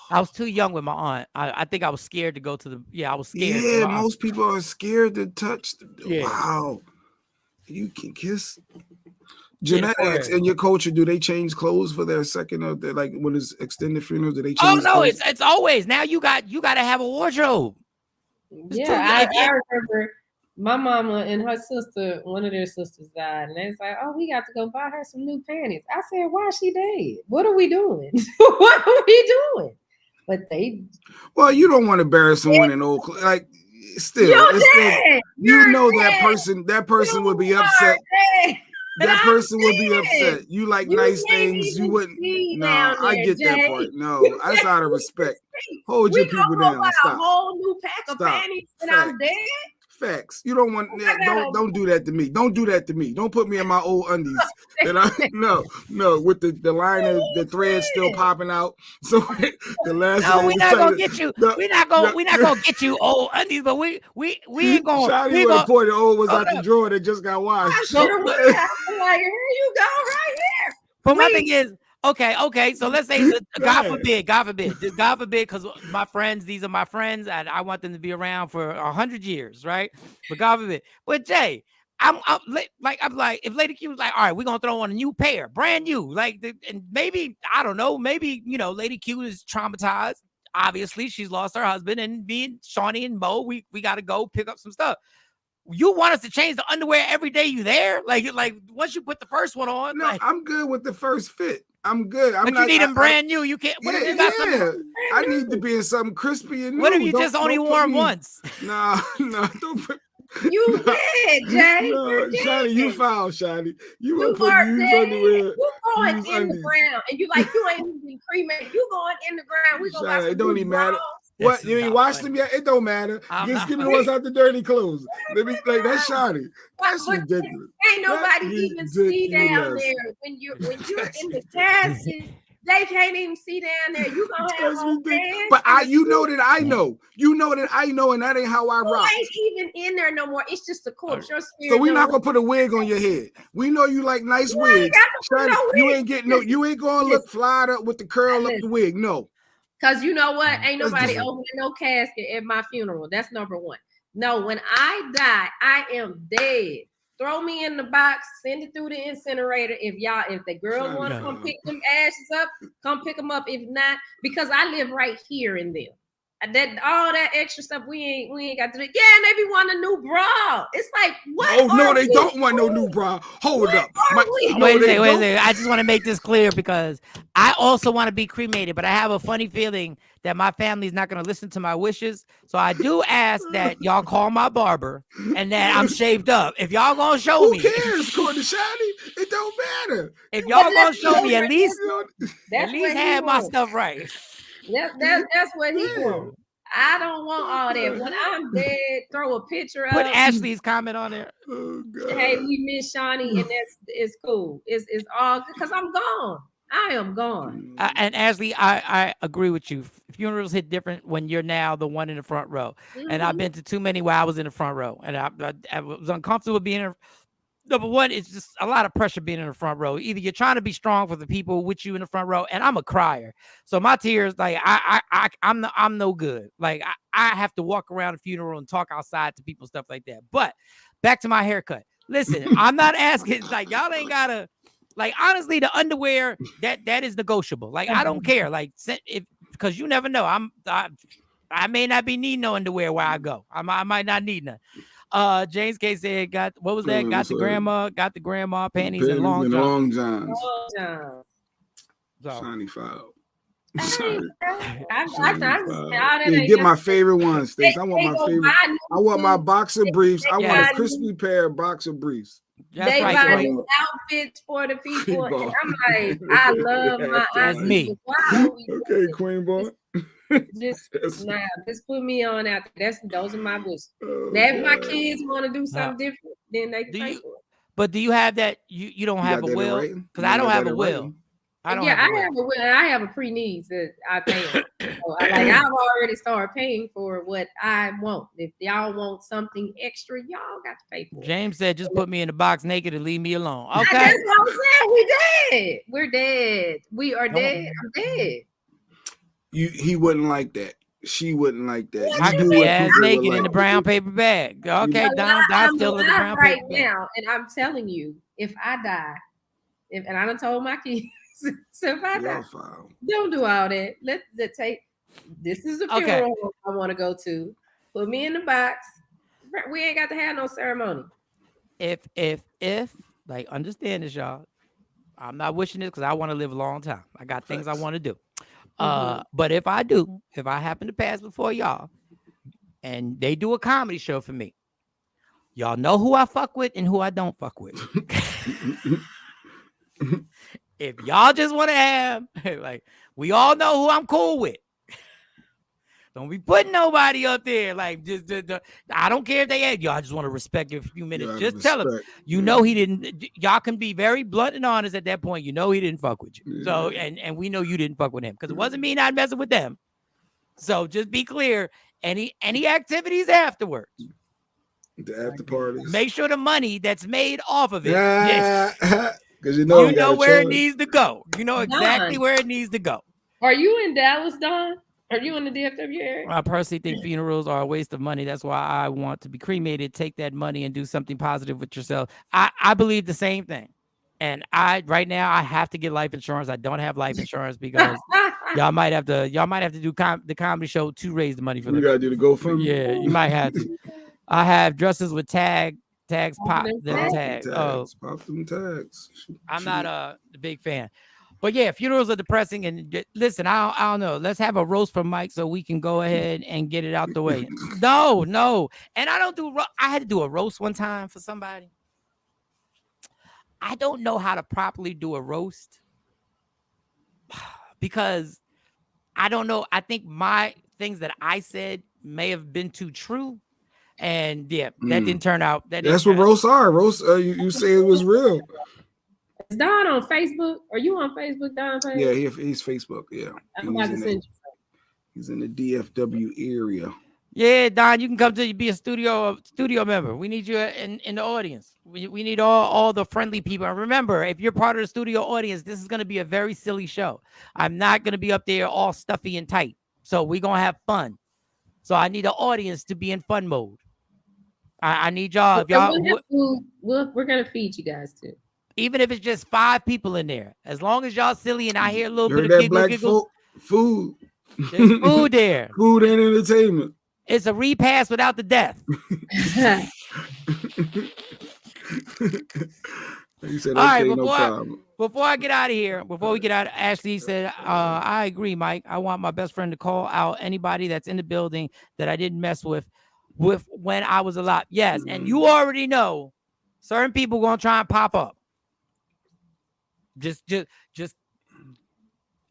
I was too young with my aunt. I think I was scared to go to the. I was scared. Yeah, most people are scared to touch. Wow, you can kiss. Genetics in your culture, do they change clothes for their second or like when it's extended funerals? Do they change? Oh no, clothes? it's always now. You got to have a wardrobe. Yeah, I remember my mama and her sister. One of their sisters died, and they was like, "Oh, we got to go buy her some new panties." I said, "Why is she dead? What are we doing? What are we doing?" But they. Well, you don't want to bury someone in old clothes. Like still, you know that person. That person would be upset. That person would be upset. You like nice things. You wouldn't. No, I get that part. No, that's out of respect. Hold your people down. Stop. A whole new pack of panties when I'm dead. Facts. You don't want. Don't do that to me. Don't do that to me. Don't put me in my old undies. No. With the line of the thread still popping out. So the last. No, we're not gonna get you. We're not gonna get you old undies. But we ain't gonna. Shawty would have poured the old ones out the drawer that just got washed. I sure would have. Like, here you go, right here. But my thing is, okay. So let's say, God forbid, just God forbid, because my friends, these are my friends, and I want them to be around for 100 years, right? But God forbid. But Jay, I'm like, if Lady Q was like, all right, we're gonna throw on a new pair, brand new, like, and maybe I don't know, maybe Lady Q is traumatized. Obviously, she's lost her husband, and me and Shawnee and Mo, we got to go pick up some stuff. You want us to change the underwear every day you there? Like once you put the first one on? No, I'm good with the first fit. I'm good. But you need them brand new. You can't. What if you got something? I need to be in something crispy and new. What if you just only wore them once? No, don't put. You did, Jay. No, Shawty, you foul, Shawty. You were putting used underwear. You going in the ground, and you ain't even cremated. You going in the ground. We gonna Shawty, it don't even matter. What, you ain't washed them yet? It don't matter. Just give me the ones out the dirty clothes. Let me like that's Shawty. That's ridiculous. Ain't nobody even see down there when you're in the casket. They can't even see down there. You gonna have on pants. But you know that I know. You know that I know, and that ain't how I rock. Ain't even in there no more. It's just a corpse. Your spirit. So we're not gonna put a wig on your head. We know you like nice wigs. You ain't getting no. You ain't gonna look flyed up with the curl up the wig. No. Cause you know what? Ain't nobody opening no casket at my funeral. That's number one. No, when I die, I am dead. Throw me in the box, send it through the incinerator. If the girls want to come pick them ashes up, come pick them up. If not, because I live right here in them. That all that extra stuff we ain't got to do. Yeah, maybe want a new bra. It's like what? Oh no, they don't want no new bra. Hold up. Wait a second. I just want to make this clear because I also want to be cremated, but I have a funny feeling that my family's not going to listen to my wishes. So I do ask that y'all call my barber and that I'm shaved up. If y'all gonna show me, who cares, Courtney Shiny? It don't matter. If y'all gonna show me, at least have my stuff right. That's what he wants. I don't want all that. When I'm dead, throw a picture of. Put Ashley's comment on there. Oh, God. Hey, we miss Shawnee, and it's cool. It's all because I'm gone. I am gone. And Ashley, I agree with you. Funerals hit different when you're now the one in the front row. Mm-hmm. And I've been to too many where I was in the front row, and I was uncomfortable being in. Number one, it's just a lot of pressure being in the front row. Either you're trying to be strong for the people with you in the front row, and I'm a crier, so my tears, like I'm no good. Like I have to walk around a funeral and talk outside to people, stuff like that. But back to my haircut. Listen, I'm not asking. Like y'all ain't gotta. Like honestly, the underwear that is negotiable. Like I don't care. Like because you never know. I may not be needing no underwear where I go. I might not need none. James K said, what was that? Got the grandma panties and long johns. Shiny foul. Get my favorite ones, Stace. I want my favorite. I want my boxer briefs. I want a crispy pair of boxer briefs. They buy new outfits for the people. And I'm like, I love my That's me. Okay, Queen Boy. Just put me on out there. Those are my wishes. Now, if my kids want to do something different, then they can pay for it. But do you have that? You don't have a will? Because I don't have a will. I don't I have have a pre-needs that I pay on. So I've already started paying for what I want. If y'all want something extra, y'all got to pay for it. James said, just put me in the box naked and leave me alone. Okay. That's what I'm saying. We dead. We're dead. We are dead. I'm dead. He wouldn't like that. She wouldn't like that. I could be ass naked in the brown paper bag. Okay, Don still in the brown right paper now, and I'm telling you, if I die, and I done told my kids, so if I die, don't do all that. Let's take. This is a funeral I want to go to. Put me in the box. We ain't got to have no ceremony. If like, understand this, y'all. I'm not wishing this because I want to live a long time. I got things I want to do. But if I happen to pass before y'all and they do a comedy show for me, y'all know who I fuck with and who I don't fuck with. If y'all just want to have, like, we all know who I'm cool with. Don't be putting nobody up there. Like, just I don't care if they ask. Y'all just want to respect you for a few minutes. Just tell them, know he didn't. Y'all can be very blunt and honest at that point. You know he didn't fuck with you. Yeah. So, and we know you didn't fuck with him because it wasn't me not messing with them. So just be clear. Any activities afterwards. The after parties. Make sure the money that's made off of it. Yeah. Because you know where it needs to go. You know exactly where it needs to go. Are you in Dallas, Don? Are you in the DFW area? I personally think funerals are a waste of money. That's why I want to be cremated. Take that money and do something positive with yourself. I believe the same thing. And right now I have to get life insurance. I don't have life insurance because y'all might have to do the comedy show to raise the money for you gotta do the GoFundMe. Yeah, you might have to. I have dresses with tags pop them tags. Pop them tags. I'm not a big fan. But yeah, funerals are depressing. And listen, I don't know. Let's have a roast for Mike so we can go ahead and get it out the way. No. And I had to do a roast one time for somebody. I don't know how to properly do a roast because I don't know. I think my things that I said may have been too true. And yeah, that didn't turn out. That's what roasts are. Roast, you say it was real. Is Don on Facebook? Are you on Facebook, Don? Yeah, he's Facebook. Yeah, I'm about to send you. He's in the DFW area. Yeah, Don, you can come to be a studio member. We need you in the audience. We need all the friendly people. And remember, if you're part of the studio audience, this is going to be a very silly show. I'm not going to be up there all stuffy and tight. So we're going to have fun. So I need an audience to be in fun mode. I need y'all. If y'all, we're going to feed you guys too. Even if it's just 5 people in there, as long as y'all silly and I hear a little bit of giggle. Food. There's food there. Food and entertainment. It's a repast without the death. You said, all okay, right, no problem. Before I get out of here, Ashley said, I agree, Mike. I want my best friend to call out anybody that's in the building that I didn't mess with when I was alive. Yes, and you already know certain people gonna try and pop up. Just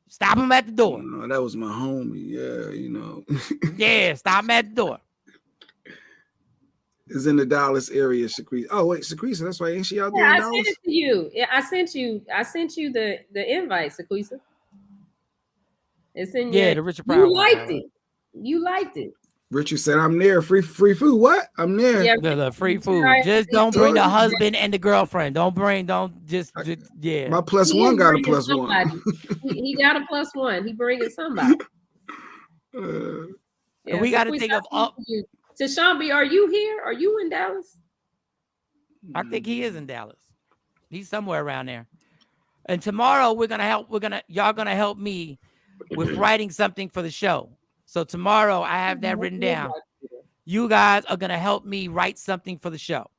stop him at the door. No, that was my homie. Yeah, you know. Yeah, stop him at the door. Is in the Dallas area, Shaquisa. Oh wait, Shaquisa, that's why ain't she out there in Dallas? I sent it to you. Yeah, I sent you the invite, Shaquisa. It's in the Richard Pryor. You liked it. Richard said, "I'm there. Free food. What? I'm there. Yeah, the free food. Just don't bring the husband and the girlfriend. Don't just yeah. My +1 got a +1. He got a +1. He bringing somebody. And we got to think of up. Tashawn B, are you here? Are you in Dallas? I think he is in Dallas. He's somewhere around there. And tomorrow y'all gonna help me with writing something for the show. So tomorrow I have that written down. You guys are gonna help me write something for the show.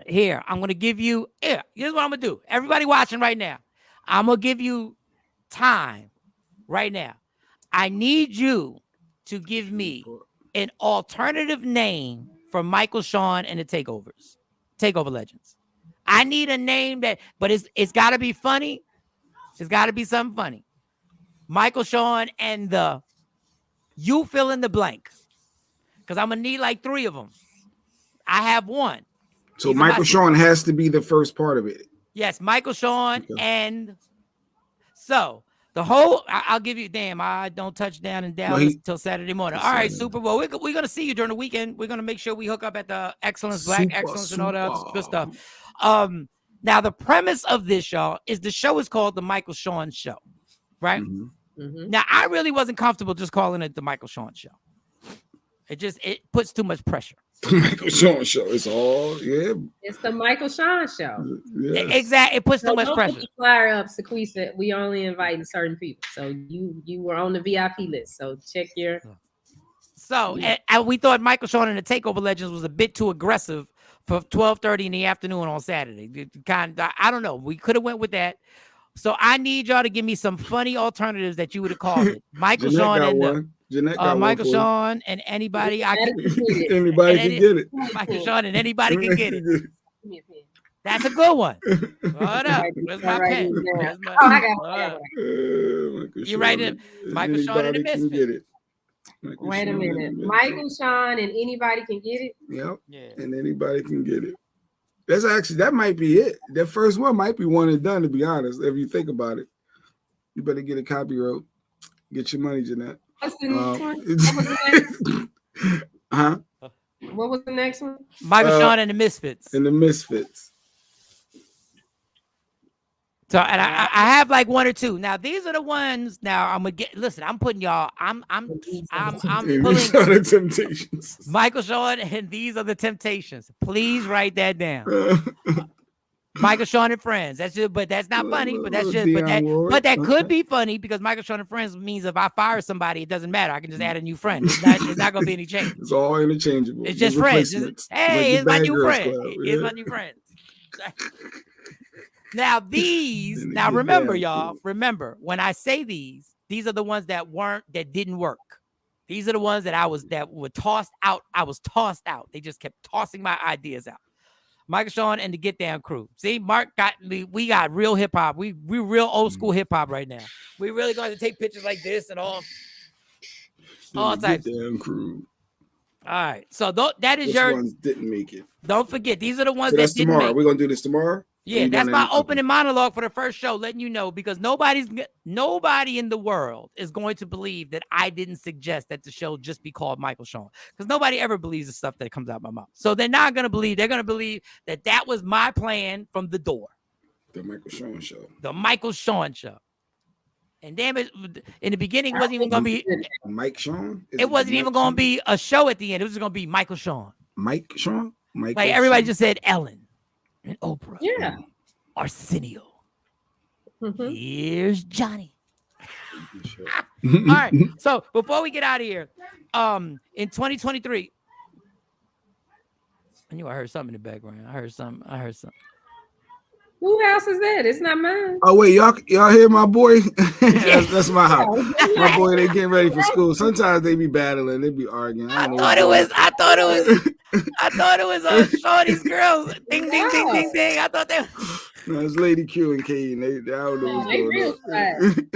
Here, I'm gonna give you. Here's what I'm gonna do. Everybody watching right now, I'm gonna give you time right now. I need you to give me an alternative name for Michael, Shawn, and the Takeover Legends. I need a name but it's got to be funny. It's got to be something funny. Michael, Shawn, and you fill in the blank. Because I'm going to need like 3 of them. I have one. So Michael, Shawn has to be the first part of it. Yes, Michael, Shawn, and so the whole. I'll give you. Damn, I don't touch down in Dallas till Saturday morning. All right, Super Bowl. We're gonna see you during the weekend. We're gonna make sure we hook up at the Excellence, Black Excellence, and all that other good stuff. Now the premise of this, y'all, is the show is called the Michael Shawn Show, right? Now I really wasn't comfortable just calling it the Michael Shawn Show. It puts too much pressure. The Michael Shawn Show. It's all It's the Michael Shawn Show. Yes. Exactly. It puts too much pressure. Put the flyer up, Sequisa. We only inviting certain people. So you were on the VIP list. So check your. So and we thought Michael Shawn and the Takeover Legends was a bit too aggressive for 12:30 in the afternoon on Saturday. I don't know. We could have went with that. So I need y'all to give me some funny alternatives that you would have called it. Michael Shawn and Michael Shawn and anybody anybody can get it. Michael Shawn and anybody can get it. That's a good one. Hold up. Where's my pen? I got You write it. Michael Shawn and the Misfits. Wait a minute. Michael Shawn and anybody can get it? Yep. Yeah. And anybody can get it. That might be it. That first one might be one and done, to be honest. If you think about it, you better get a copyright. Get your money, Jeanette. What's the next one? What was the next? What was the next one? Michael Shawn and the Misfits. And the Misfits. So, and I have like one or two. Now, these are the ones. Now, I'm gonna get. Listen, I'm putting y'all. I'm pulling the Temptations. Michael Shawn and These Are the Temptations. Please write that down. Michael Shawn and Friends. That's just, but that's not funny. But that's just, but that could be funny because Michael Shawn and Friends means if I fire somebody, it doesn't matter. I can just add a new friend. It's not gonna be any change. It's all interchangeable. It's just friends. Hey, here's my new friend. Here's my new friend. Now remember, y'all. Remember when I say these are the ones that didn't work. These are the ones that were tossed out. I was tossed out. They just kept tossing my ideas out. Michael Shawn and the Get Down Crew. See, Mark got me. We got real hip hop. We real old school hip hop right now. We really going to take pictures like this and all types. Get Down Crew. All right. So that is your ones didn't make it. Don't forget, these are the ones that's that tomorrow. Didn't We're gonna do this tomorrow. Yeah, that's my opening monologue for the first show, letting you know, because nobody in the world is going to believe that I didn't suggest that the show just be called Michael Shawn, because nobody ever believes the stuff that comes out of my mouth. So they're not going to believe. They're going to believe that was my plan from the door. The Michael Shawn Show. The Michael Shawn Show. And damn it, in the beginning, it wasn't even going to be Mike Shawn. It wasn't even going to be a show at the end. It was just going to be Michael Shawn. Mike Shawn. Like everybody just said Ellen. And Oprah. Yeah. Arsenio. Here's Johnny. All right. So before we get out of here, in 2023, I knew I heard something in the background. I heard something. Who house is that? It's not mine. Oh wait, y'all hear my boy? that's my house. My boy, they getting ready for school. Sometimes they be battling, they be arguing. I thought it was Shorty's girls. Ding ding ding ding ding. I thought that. No, it's Lady Q and Kane. I don't know what's going on.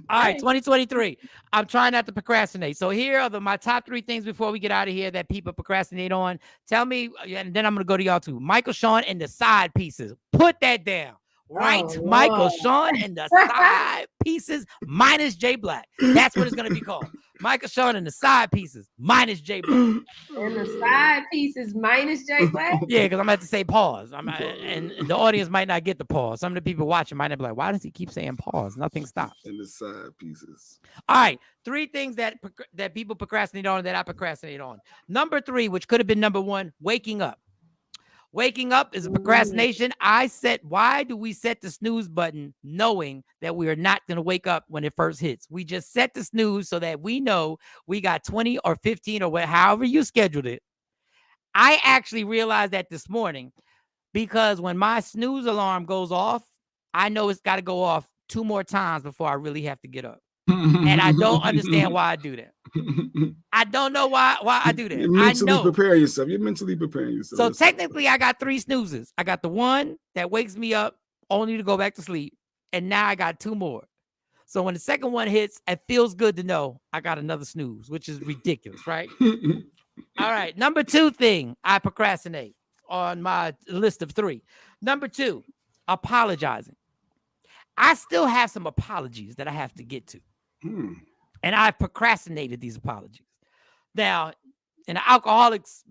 All right, 2023. I'm trying not to procrastinate. So here are my top 3 things before we get out of here that people procrastinate on. Tell me, and then I'm going to go to y'all too. Michael Shawn and the side pieces. Put that down. Right? Oh, Michael Shawn and the side pieces minus J Black. That's what it's going to be called. Michael Shawn and the side pieces minus J Black. And the side pieces minus J Black? Yeah, because I'm going to have to say pause. And the audience might not get the pause. Some of the people watching might not be like, why does he keep saying pause? Nothing stops. And the side pieces. All right. 3 things that people procrastinate on that I procrastinate on. Number 3, which could have been number 1, waking up. Waking up is a procrastination. Why do we set the snooze button knowing that we are not going to wake up when it first hits? We just set the snooze so that we know we got 20 or 15 or however you scheduled it. I actually realized that this morning because when my snooze alarm goes off, I know it's got to go off 2 more times before I really have to get up. And I don't understand why I do that. I don't know why I do that. You're mentally preparing yourself. You're mentally preparing yourself. So technically, I got 3 snoozes. I got the one that wakes me up only to go back to sleep. And now I got 2 more. So when the second one hits, it feels good to know I got another snooze, which is ridiculous, right? All right. Number 2 thing I procrastinate on my list of 3. Number 2, apologizing. I still have some apologies that I have to get to. And I've procrastinated these apologies. Now, in an alcoholic's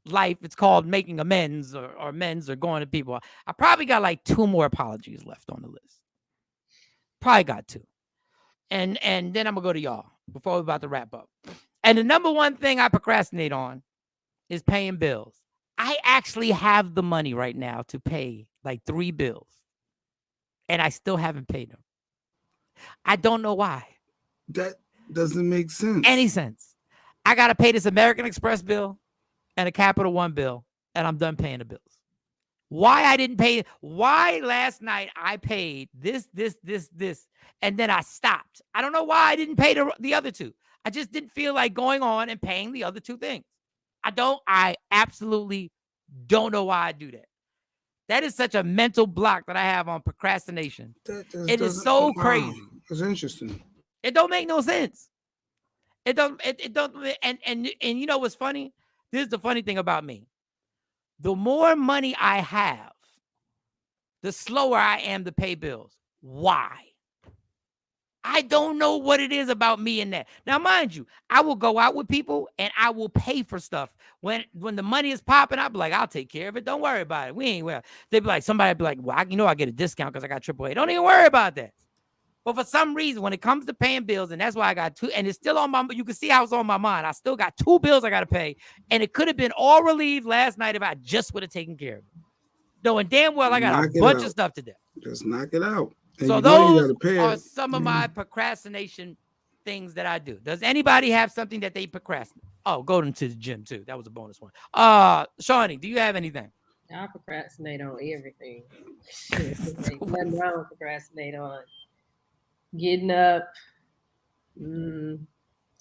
life, it's called making amends or amends or going to people. I probably got like 2 more apologies left on the list. Probably got 2. And then I'm going to go to y'all before we're about to wrap up. And the number one thing I procrastinate on is paying bills. I actually have the money right now to pay like 3 bills. And I still haven't paid them. I don't know why. That doesn't make sense. Any sense. I got to pay this American Express bill and a Capital One bill, and I'm done paying the bills. Why I didn't pay, why last night I paid this, and then I stopped. I don't know why I didn't pay the other 2. I just didn't feel like going on and paying the other 2 things. I absolutely don't know why I do that. That is such a mental block that I have on procrastination. It is so crazy. It's interesting. It don't make no sense. It don't, and you know what's funny? This is the funny thing about me. The more money I have, the slower I am to pay bills. Why? I don't know what it is about me and that. Now, mind you, I will go out with people and I will pay for stuff. When the money is popping, I'll be like, I'll take care of it. Don't worry about it. We ain't well. They'd be like, somebody be like, well, I get a discount because I got AAA. Don't even worry about that. But for some reason, when it comes to paying bills, and that's why I got 2, and it's still on my, you can see how it's on my mind. I still got 2 bills I got to pay. And it could have been all relieved last night if I just would have taken care of it. Knowing damn well I got a bunch of stuff to do. Just knock it out. And so those are some of my procrastination things that I do. Does anybody have something that they procrastinate? Oh, go to the gym too. That was a bonus one. Shawnee, do you have anything? I procrastinate on everything. Nothing wrong with procrastinate on getting up.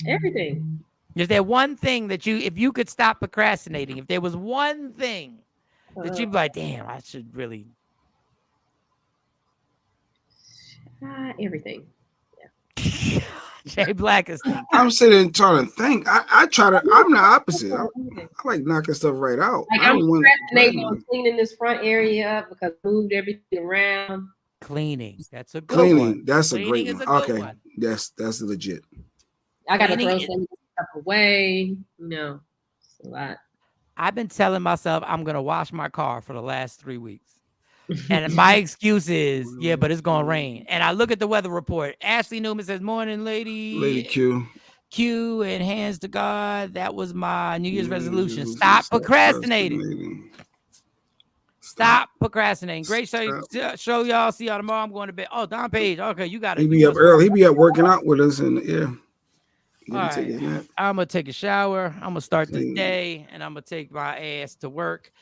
Everything. Is there one thing that if you could stop procrastinating, if there was one thing that you'd be like, damn, I should really. Everything. Yeah. Jay Black is thinking. I'm sitting trying to think. I'm the opposite. I like knocking stuff right out. Like I'm procrastinating on cleaning this front area up because I moved everything around. Cleaning. That's a good one. That's cleaning a great one. Okay. One. That's legit. I gotta throw some stuff away. No, it's a lot. I've been telling myself I'm gonna wash my car for the last 3 weeks. And my excuse is, yeah, but it's gonna rain. And I look at the weather report. Ashley Newman says, morning, lady Q. Q and hands to God. That was my New Year's resolution. Stop procrastinating. Stop procrastinating. Great show, y'all. See y'all tomorrow. I'm going to bed. Oh, Don Page. Okay, you got it. He be up early. He be up working out with us in the air. All right. I'm gonna take a shower. I'm gonna start this day, and I'm gonna take my ass to work.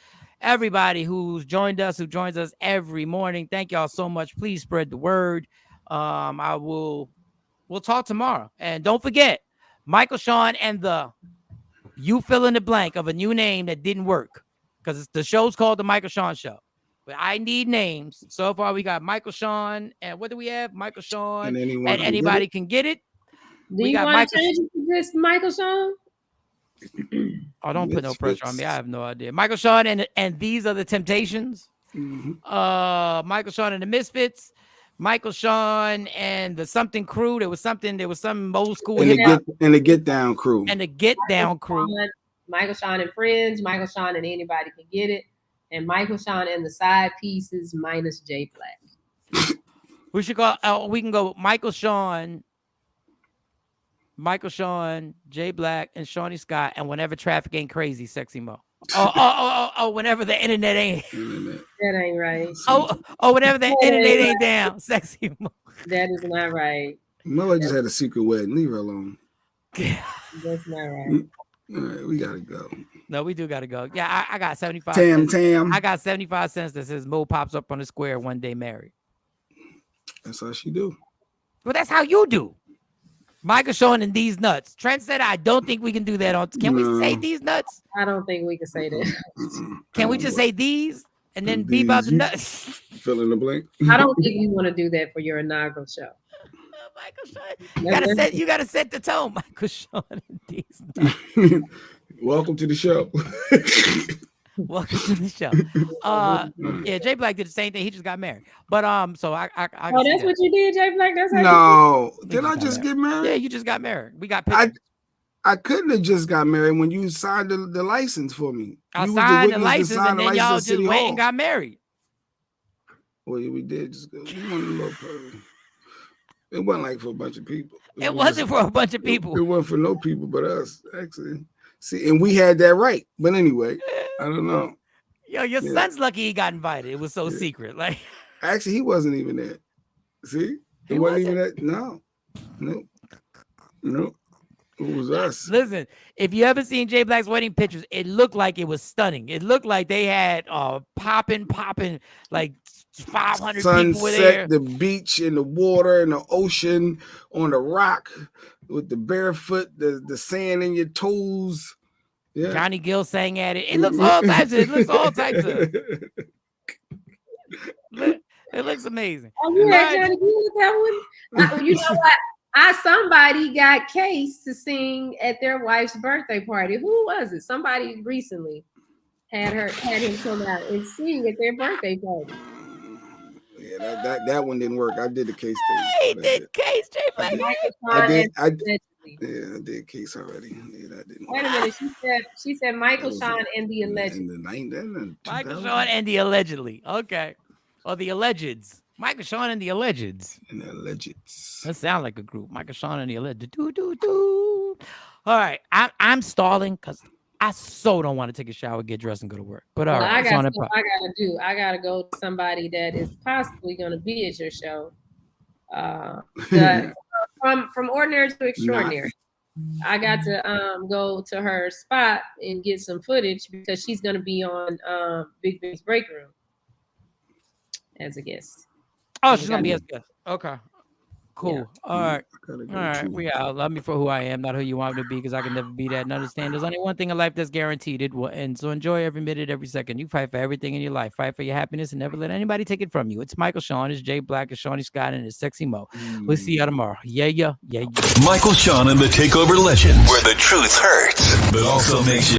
Everybody who joins us every morning, thank y'all so much. Please spread the word. We'll talk tomorrow. And don't forget, Michael Shawn and you fill in the blank of a new name that didn't work. Because the show's called The Michael Shawn Show. But I need names. So far, we got Michael Shawn. And what do we have? Michael Shawn. And anybody can get it. Do you want to change it to just Michael Shawn? Oh, don't put no pressure on me. I have no idea. Michael Shawn and These Are the Temptations. Mm-hmm. Michael Shawn and the Misfits. Michael Shawn and the something crew. There was some old school. And the Get Down crew. And the Get Down crew. Michael Shawn and Friends. Michael Shawn and Anybody Can Get It. And Michael Shawn and the Side Pieces minus J Black. We should go. We can go Michael Shawn, Jay Black, and Shawnee Scott, and whenever traffic ain't crazy, Sexy Mo. Whenever the internet ain't. That ain't right. Whenever the internet ain't down, Sexy Mo. That is not right. Mo just had a secret wedding. Leave her alone. That's not right. All right, we gotta go. No, we do gotta go. Yeah, I got 75 cents. I got 75 cents that says Mo pops up on the square one day married. That's how she do. Well, that's how you do. Michael Shawn and These Nuts. Trent said, I don't think we can do that on. Can we say These Nuts? I don't think we can say that. Can we just say these and then be about the nuts? Fill in the blank. I don't think you want to do that for your inaugural show. Michael Shawn. You gotta set the tone, Michael Shawn and These Nuts. Welcome to the show. Welcome to the show. Yeah, Jay Black did the same thing. He just got married. But so I oh, that's what you did, Jay Black. That's how no. Did I just get married? Yeah, you just got married. We got pictures. I couldn't have just got married when you signed the license for me. I you signed the license, and then y'all just went and got married. Well, yeah, we did. We went a little further. It wasn't like for a bunch of people. It wasn't for a bunch of people. It wasn't for no people but us, actually. See, and we had that right. But anyway, I don't know. Yo, your son's lucky he got invited. It was so secret. Like, actually, he wasn't even there. See, it wasn't even that. No. It was us. Listen, if you ever seen Jay Black's wedding pictures, it looked like it was stunning. It looked like they had popping, like 500 people were there. The beach and the water and the ocean on the rock with the barefoot, the sand in your toes. Yeah. Johnny Gill sang at it. It looks all types of. It looks all types of. It looks amazing. Oh, yeah, Johnny Gill with that one. You know what? Somebody got Case to sing at their wife's birthday party. Who was it? Somebody recently had him come out and sing at their birthday party. Yeah, that one didn't work. I did the Case thing. He did Case, Jay Black. I did Case already. Yeah, that didn't work. Wait a minute. She said Michael, Shawn, and the allegedly. Michael, Shawn, and the allegedly. Okay. Or the allegeds. Michael, Shawn, and the allegeds. And the allegeds. That sounds like a group. Michael, Shawn, and the alleged. All right. I'm stalling because I so don't want to take a shower, get dressed, and go to work. But all right. I got to do. I got to go to somebody that is possibly going to be at your show. From ordinary to extraordinary. I got to go to her spot and get some footage because she's going to be on Big Big's Break Room as a guest. Oh, she's gonna be as guest. Okay, cool. Yeah. All right. We out. Love me for who I am, not who you want me to be, because I can never be that. And understand, there's only one thing in life that's guaranteed. It will end. So enjoy every minute, every second. You fight for everything in your life. Fight for your happiness and never let anybody take it from you. It's Michael Shawn, it's Jay Black, it's Shawnee Scott, and it's Sexy Mo. We'll see you tomorrow. Yeah. Michael Shawn and the Takeover Legends, where the truth hurts, but also makes you